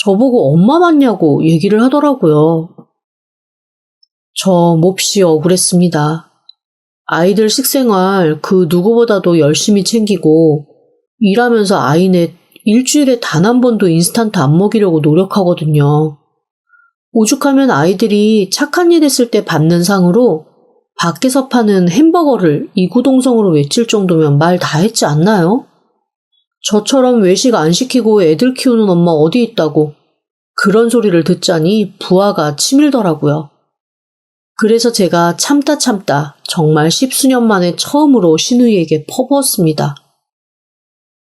저보고 엄마 맞냐고 얘기를 하더라고요. 저 몹시 억울했습니다. 아이들 식생활 그 누구보다도 열심히 챙기고 일하면서 아이네 일주일에 단 한 번도 인스턴트 안 먹이려고 노력하거든요. 오죽하면 아이들이 착한 일 했을 때 받는 상으로 밖에서 파는 햄버거를 이구동성으로 외칠 정도면 말 다 했지 않나요? 저처럼 외식 안 시키고 애들 키우는 엄마 어디 있다고 그런 소리를 듣자니 부하가 치밀더라고요. 그래서 제가 참다 정말 십수년 만에 처음으로 시누이에게 퍼부었습니다.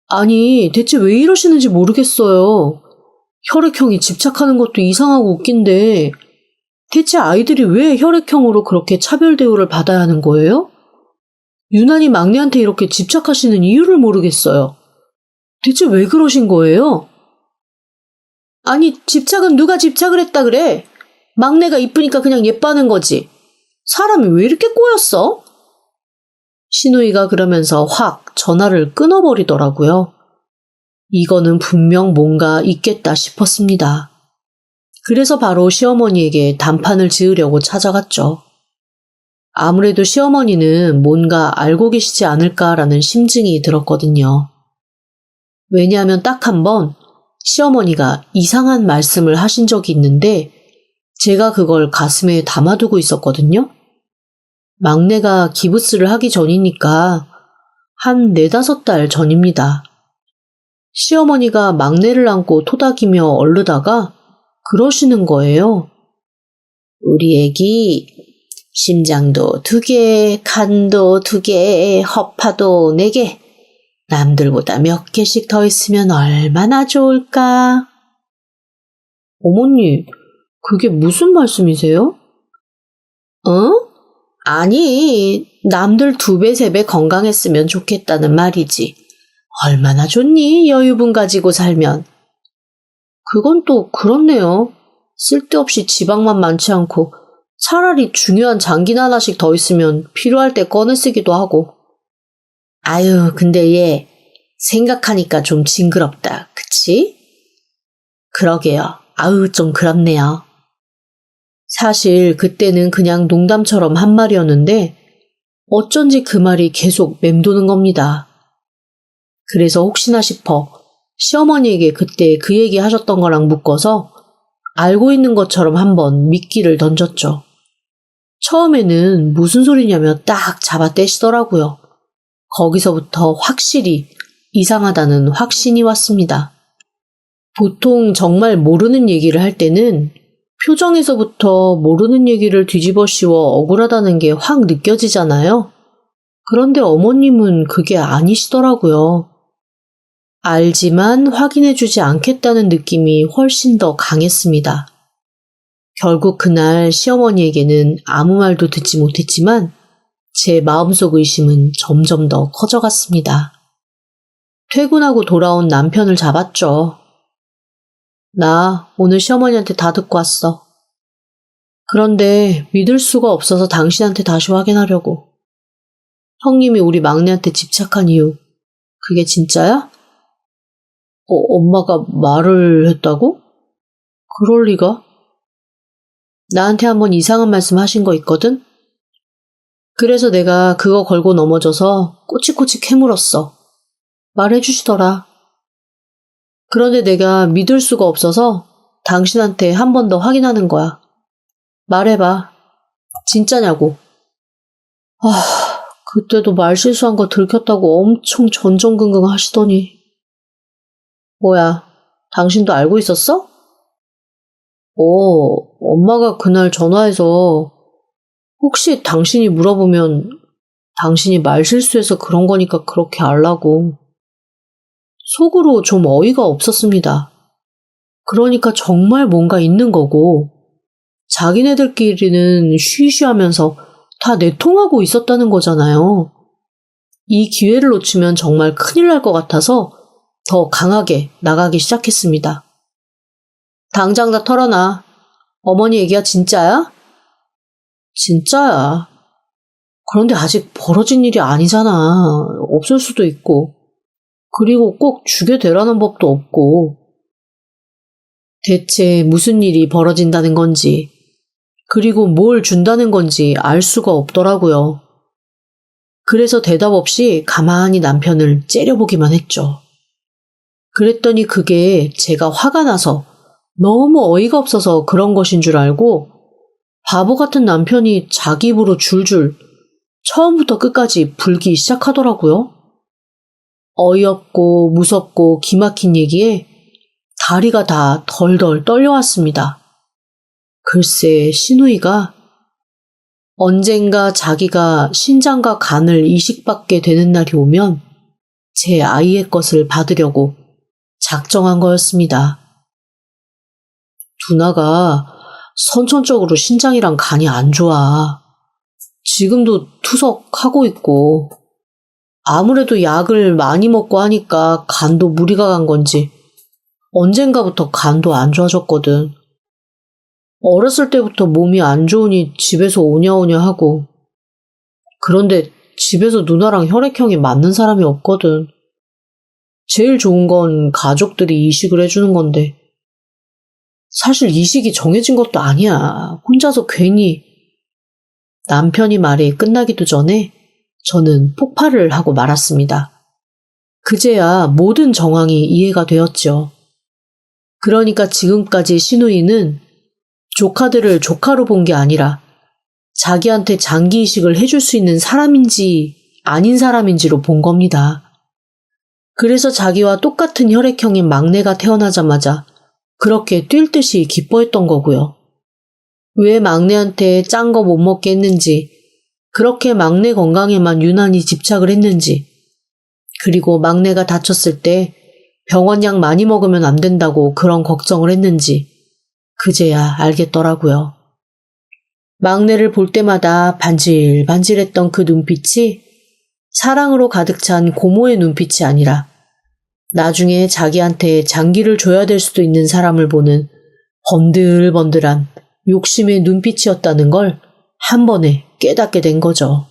아니 대체 왜 이러시는지 모르겠어요. 혈액형이 집착하는 것도 이상하고 웃긴데 대체 아이들이 왜 혈액형으로 그렇게 차별 대우를 받아야 하는 거예요? 유난히 막내한테 이렇게 집착하시는 이유를 모르겠어요. 대체 왜 그러신 거예요? 아니 집착은 누가 집착을 했다 그래? 막내가 이쁘니까 그냥 예뻐하는 거지. 사람이 왜 이렇게 꼬였어? 시누이가 그러면서 확 전화를 끊어버리더라고요. 이거는 분명 뭔가 있겠다 싶었습니다. 그래서 바로 시어머니에게 단판을 지으려고 찾아갔죠. 아무래도 시어머니는 뭔가 알고 계시지 않을까라는 심증이 들었거든요. 왜냐하면 딱 한 번 시어머니가 이상한 말씀을 하신 적이 있는데 제가 그걸 가슴에 담아두고 있었거든요. 막내가 기부스를 하기 전이니까 한 4~5달 전입니다. 시어머니가 막내를 안고 토닥이며 얼르다가 그러시는 거예요. 우리 애기 심장도 2개, 간도 2개, 허파도 4개. 남들보다 몇 개씩 더 있으면 얼마나 좋을까? 어머니, 그게 무슨 말씀이세요? 아니, 남들 2배, 3배 건강했으면 좋겠다는 말이지. 얼마나 좋니, 여유분 가지고 살면. 그건 또 그렇네요. 쓸데없이 지방만 많지 않고 차라리 중요한 장기나 하나씩 더 있으면 필요할 때 꺼내 쓰기도 하고. 아유, 근데 얘 생각하니까 좀 징그럽다, 그치? 그러게요. 아유, 좀 그렇네요. 사실 그때는 그냥 농담처럼 한 말이었는데 어쩐지 그 말이 계속 맴도는 겁니다. 그래서 혹시나 싶어 시어머니에게 그때 그 얘기 하셨던 거랑 묶어서 알고 있는 것처럼 한번 미끼를 던졌죠. 처음에는 무슨 소리냐며 딱 잡아떼시더라고요. 거기서부터 확실히 이상하다는 확신이 왔습니다. 보통 정말 모르는 얘기를 할 때는 표정에서부터 모르는 얘기를 뒤집어 씌워 억울하다는 게 확 느껴지잖아요. 그런데 어머님은 그게 아니시더라고요. 알지만 확인해주지 않겠다는 느낌이 훨씬 더 강했습니다. 결국 그날 시어머니에게는 아무 말도 듣지 못했지만 제 마음속 의심은 점점 더 커져갔습니다. 퇴근하고 돌아온 남편을 잡았죠. 나 오늘 시어머니한테 다 듣고 왔어. 그런데 믿을 수가 없어서 당신한테 다시 확인하려고. 형님이 우리 막내한테 집착한 이유, 그게 진짜야? 엄마가 말을 했다고? 그럴 리가? 나한테 한번 이상한 말씀 하신 거 있거든? 그래서 내가 그거 걸고 넘어져서 꼬치꼬치 캐물었어. 말해주시더라. 그런데 내가 믿을 수가 없어서 당신한테 한 번 더 확인하는 거야. 말해봐. 진짜냐고. 그때도 말 실수한 거 들켰다고 엄청 전전긍긍 하시더니. 뭐야, 당신도 알고 있었어? 엄마가 그날 전화해서 혹시 당신이 물어보면 당신이 말 실수해서 그런 거니까 그렇게 알라고. 속으로 좀 어이가 없었습니다. 그러니까 정말 뭔가 있는 거고 자기네들끼리는 쉬쉬하면서 다 내통하고 있었다는 거잖아요. 이 기회를 놓치면 정말 큰일 날 것 같아서 더 강하게 나가기 시작했습니다. 당장 다 털어놔. 어머니 얘기가 진짜야? 진짜야. 그런데 아직 벌어진 일이 아니잖아. 없을 수도 있고. 그리고 꼭 주게 되라는 법도 없고. 대체 무슨 일이 벌어진다는 건지, 그리고 뭘 준다는 건지 알 수가 없더라고요. 그래서 대답 없이 가만히 남편을 째려보기만 했죠. 그랬더니 그게 제가 화가 나서 너무 어이가 없어서 그런 것인 줄 알고 바보 같은 남편이 자기 입으로 줄줄 처음부터 끝까지 불기 시작하더라고요. 어이없고 무섭고 기막힌 얘기에 다리가 다 덜덜 떨려왔습니다. 글쎄, 시누이가 언젠가 자기가 신장과 간을 이식받게 되는 날이 오면 제 아이의 것을 받으려고 작정한 거였습니다. 두나가 선천적으로 신장이랑 간이 안 좋아. 지금도 투석하고 있고 아무래도 약을 많이 먹고 하니까 간도 무리가 간 건지 언젠가부터 간도 안 좋아졌거든. 어렸을 때부터 몸이 안 좋으니 집에서 오냐오냐 하고. 그런데 집에서 누나랑 혈액형이 맞는 사람이 없거든. 제일 좋은 건 가족들이 이식을 해주는 건데. 사실 이식이 정해진 것도 아니야. 혼자서 괜히. 남편이 말이 끝나기도 전에 저는 폭발을 하고 말았습니다. 그제야 모든 정황이 이해가 되었죠. 그러니까 지금까지 시누이는 조카들을 조카로 본 게 아니라 자기한테 장기 이식을 해줄 수 있는 사람인지 아닌 사람인지로 본 겁니다. 그래서 자기와 똑같은 혈액형인 막내가 태어나자마자 그렇게 뛸 듯이 기뻐했던 거고요. 왜 막내한테 짠 거 못 먹게 했는지, 그렇게 막내 건강에만 유난히 집착을 했는지, 그리고 막내가 다쳤을 때 병원약 많이 먹으면 안 된다고 그런 걱정을 했는지 그제야 알겠더라고요. 막내를 볼 때마다 반질반질했던 그 눈빛이 사랑으로 가득 찬 고모의 눈빛이 아니라 나중에 자기한테 장기를 줘야 될 수도 있는 사람을 보는 번들번들한 욕심의 눈빛이었다는 걸 한 번에 깨닫게 된 거죠.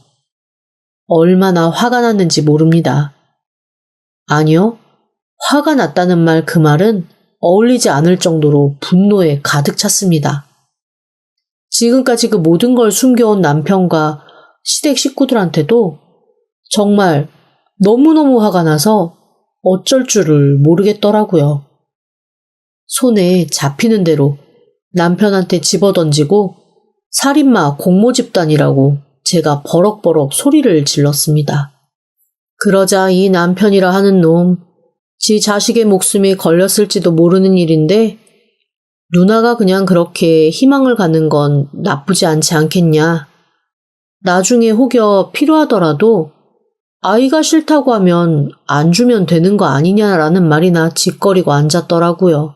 얼마나 화가 났는지 모릅니다. 아니요, 화가 났다는 말 그 말은 어울리지 않을 정도로 분노에 가득 찼습니다. 지금까지 그 모든 걸 숨겨온 남편과 시댁 식구들한테도 정말 너무너무 화가 나서 어쩔 줄을 모르겠더라고요. 손에 잡히는 대로 남편한테 집어던지고 살인마 공모 집단이라고 제가 버럭버럭 소리를 질렀습니다. 그러자 이 남편이라 하는 놈, 지 자식의 목숨이 걸렸을지도 모르는 일인데 누나가 그냥 그렇게 희망을 갖는 건 나쁘지 않지 않겠냐. 나중에 혹여 필요하더라도 아이가 싫다고 하면 안 주면 되는 거 아니냐라는 말이나 짓거리고 앉았더라고요.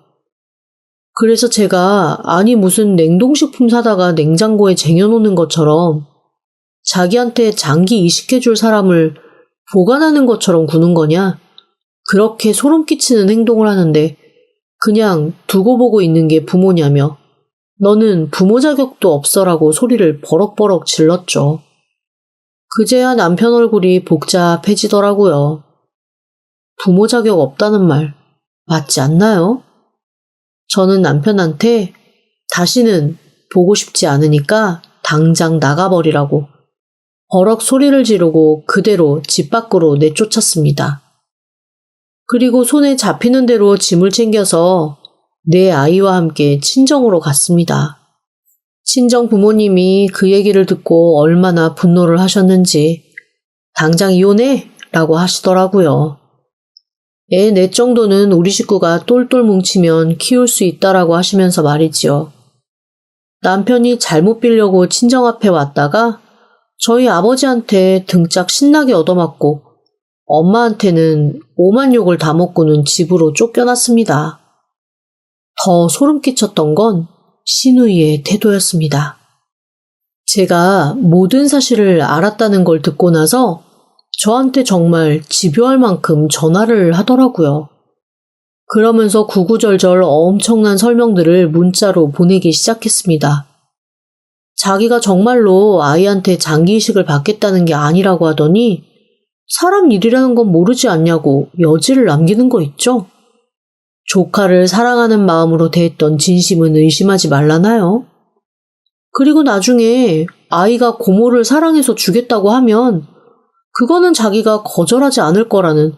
그래서 제가 아니 무슨 냉동식품 사다가 냉장고에 쟁여놓는 것처럼 자기한테 장기 이식해줄 사람을 보관하는 것처럼 구는 거냐? 그렇게 소름 끼치는 행동을 하는데 그냥 두고 보고 있는 게 부모냐며 너는 부모 자격도 없어라고 소리를 버럭버럭 질렀죠. 그제야 남편 얼굴이 복잡해지더라고요. 부모 자격 없다는 말 맞지 않나요? 저는 남편한테 다시는 보고 싶지 않으니까 당장 나가버리라고 버럭 소리를 지르고 그대로 집 밖으로 내쫓았습니다. 그리고 손에 잡히는 대로 짐을 챙겨서 내 아이와 함께 친정으로 갔습니다. 친정 부모님이 그 얘기를 듣고 얼마나 분노를 하셨는지 당장 이혼해! 라고 하시더라고요. 애 넷 정도는 우리 식구가 똘똘 뭉치면 키울 수 있다라고 하시면서 말이지요. 남편이 잘못 빌려고 친정 앞에 왔다가 저희 아버지한테 등짝 신나게 얻어맞고 엄마한테는 오만 욕을 다 먹고는 집으로 쫓겨났습니다. 더 소름 끼쳤던 건 시누이의 태도였습니다. 제가 모든 사실을 알았다는 걸 듣고 나서 저한테 정말 집요할 만큼 전화를 하더라고요. 그러면서 구구절절 엄청난 설명들을 문자로 보내기 시작했습니다. 자기가 정말로 아이한테 장기 이식을 받겠다는 게 아니라고 하더니 사람 일이라는 건 모르지 않냐고 여지를 남기는 거 있죠? 조카를 사랑하는 마음으로 대했던 진심은 의심하지 말라나요? 그리고 나중에 아이가 고모를 사랑해서 주겠다고 하면 그거는 자기가 거절하지 않을 거라는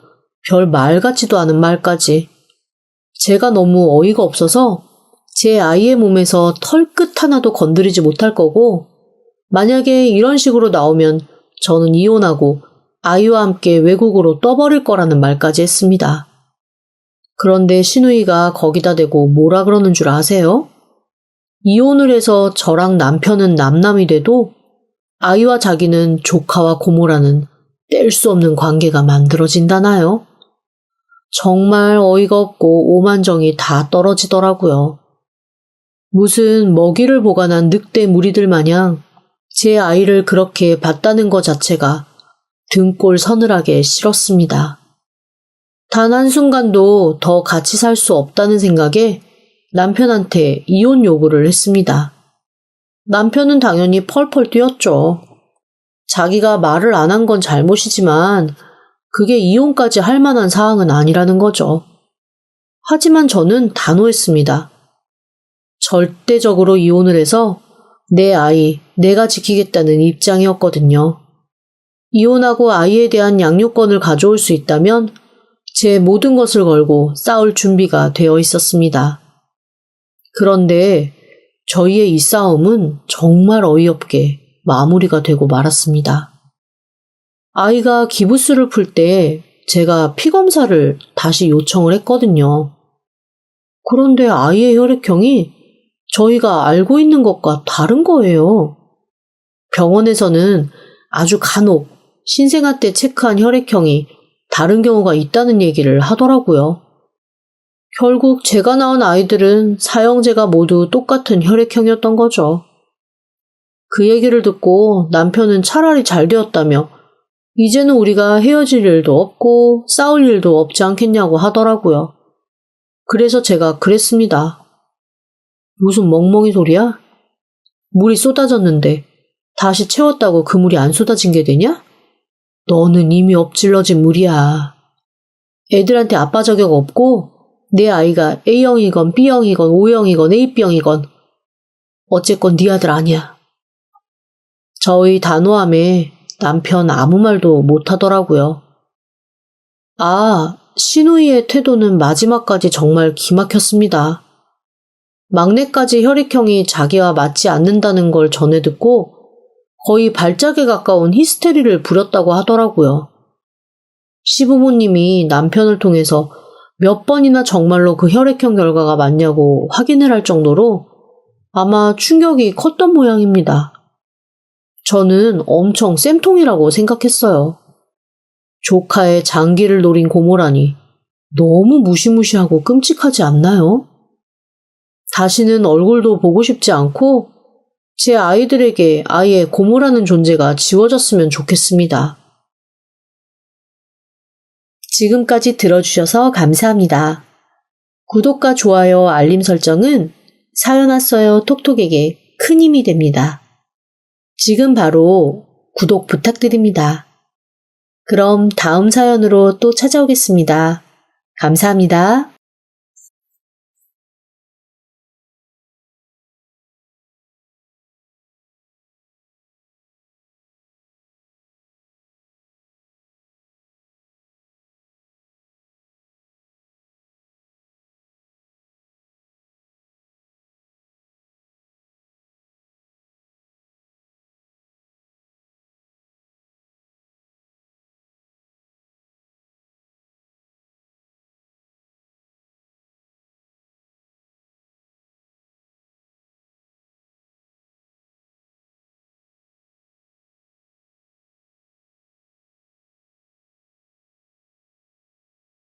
별 말 같지도 않은 말까지. 제가 너무 어이가 없어서 제 아이의 몸에서 털끝 하나도 건드리지 못할 거고 만약에 이런 식으로 나오면 저는 이혼하고 아이와 함께 외국으로 떠버릴 거라는 말까지 했습니다. 그런데 시누이가 거기다 대고 뭐라 그러는 줄 아세요? 이혼을 해서 저랑 남편은 남남이 돼도 아이와 자기는 조카와 고모라는 뗄 수 없는 관계가 만들어진다나요? 정말 어이가 없고 오만정이 다 떨어지더라고요. 무슨 먹이를 보관한 늑대 무리들 마냥 제 아이를 그렇게 봤다는 것 자체가 등골 서늘하게 싫었습니다. 단 한순간도 더 같이 살 수 없다는 생각에 남편한테 이혼 요구를 했습니다. 남편은 당연히 펄펄 뛰었죠. 자기가 말을 안 한 건 잘못이지만 그게 이혼까지 할 만한 사항은 아니라는 거죠. 하지만 저는 단호했습니다. 절대적으로 이혼을 해서 내 아이, 내가 지키겠다는 입장이었거든요. 이혼하고 아이에 대한 양육권을 가져올 수 있다면 제 모든 것을 걸고 싸울 준비가 되어 있었습니다. 그런데 저희의 이 싸움은 정말 어이없게 마무리가 되고 말았습니다. 아이가 기부스를 풀 때 제가 피검사를 다시 요청을 했거든요. 그런데 아이의 혈액형이 저희가 알고 있는 것과 다른 거예요. 병원에서는 아주 간혹 신생아 때 체크한 혈액형이 다른 경우가 있다는 얘기를 하더라고요. 결국 제가 낳은 아이들은 사형제가 모두 똑같은 혈액형이었던 거죠. 그 얘기를 듣고 남편은 차라리 잘 되었다며 이제는 우리가 헤어질 일도 없고 싸울 일도 없지 않겠냐고 하더라고요. 그래서 제가 그랬습니다. 무슨 멍멍이 소리야? 물이 쏟아졌는데 다시 채웠다고 그 물이 안 쏟아진 게 되냐? 너는 이미 엎질러진 물이야. 애들한테 아빠 자격 없고 내 아이가 A형이건 B형이건 O형이건 AB형이건 어쨌건 네 아들 아니야. 저의 단호함에 남편 아무 말도 못하더라고요. 아, 시누이의 태도는 마지막까지 정말 기막혔습니다. 막내까지 혈액형이 자기와 맞지 않는다는 걸 전해 듣고 거의 발작에 가까운 히스테리를 부렸다고 하더라고요. 시부모님이 남편을 통해서 몇 번이나 정말로 그 혈액형 결과가 맞냐고 확인을 할 정도로 아마 충격이 컸던 모양입니다. 저는 엄청 쌤통이라고 생각했어요. 조카의 장기를 노린 고모라니 너무 무시무시하고 끔찍하지 않나요? 다시는 얼굴도 보고 싶지 않고 제 아이들에게 아예 고모라는 존재가 지워졌으면 좋겠습니다. 지금까지 들어주셔서 감사합니다. 구독과 좋아요, 알림 설정은 사연 왔어요 톡톡에게 큰 힘이 됩니다. 지금 바로 구독 부탁드립니다. 그럼 다음 사연으로 또 찾아오겠습니다. 감사합니다.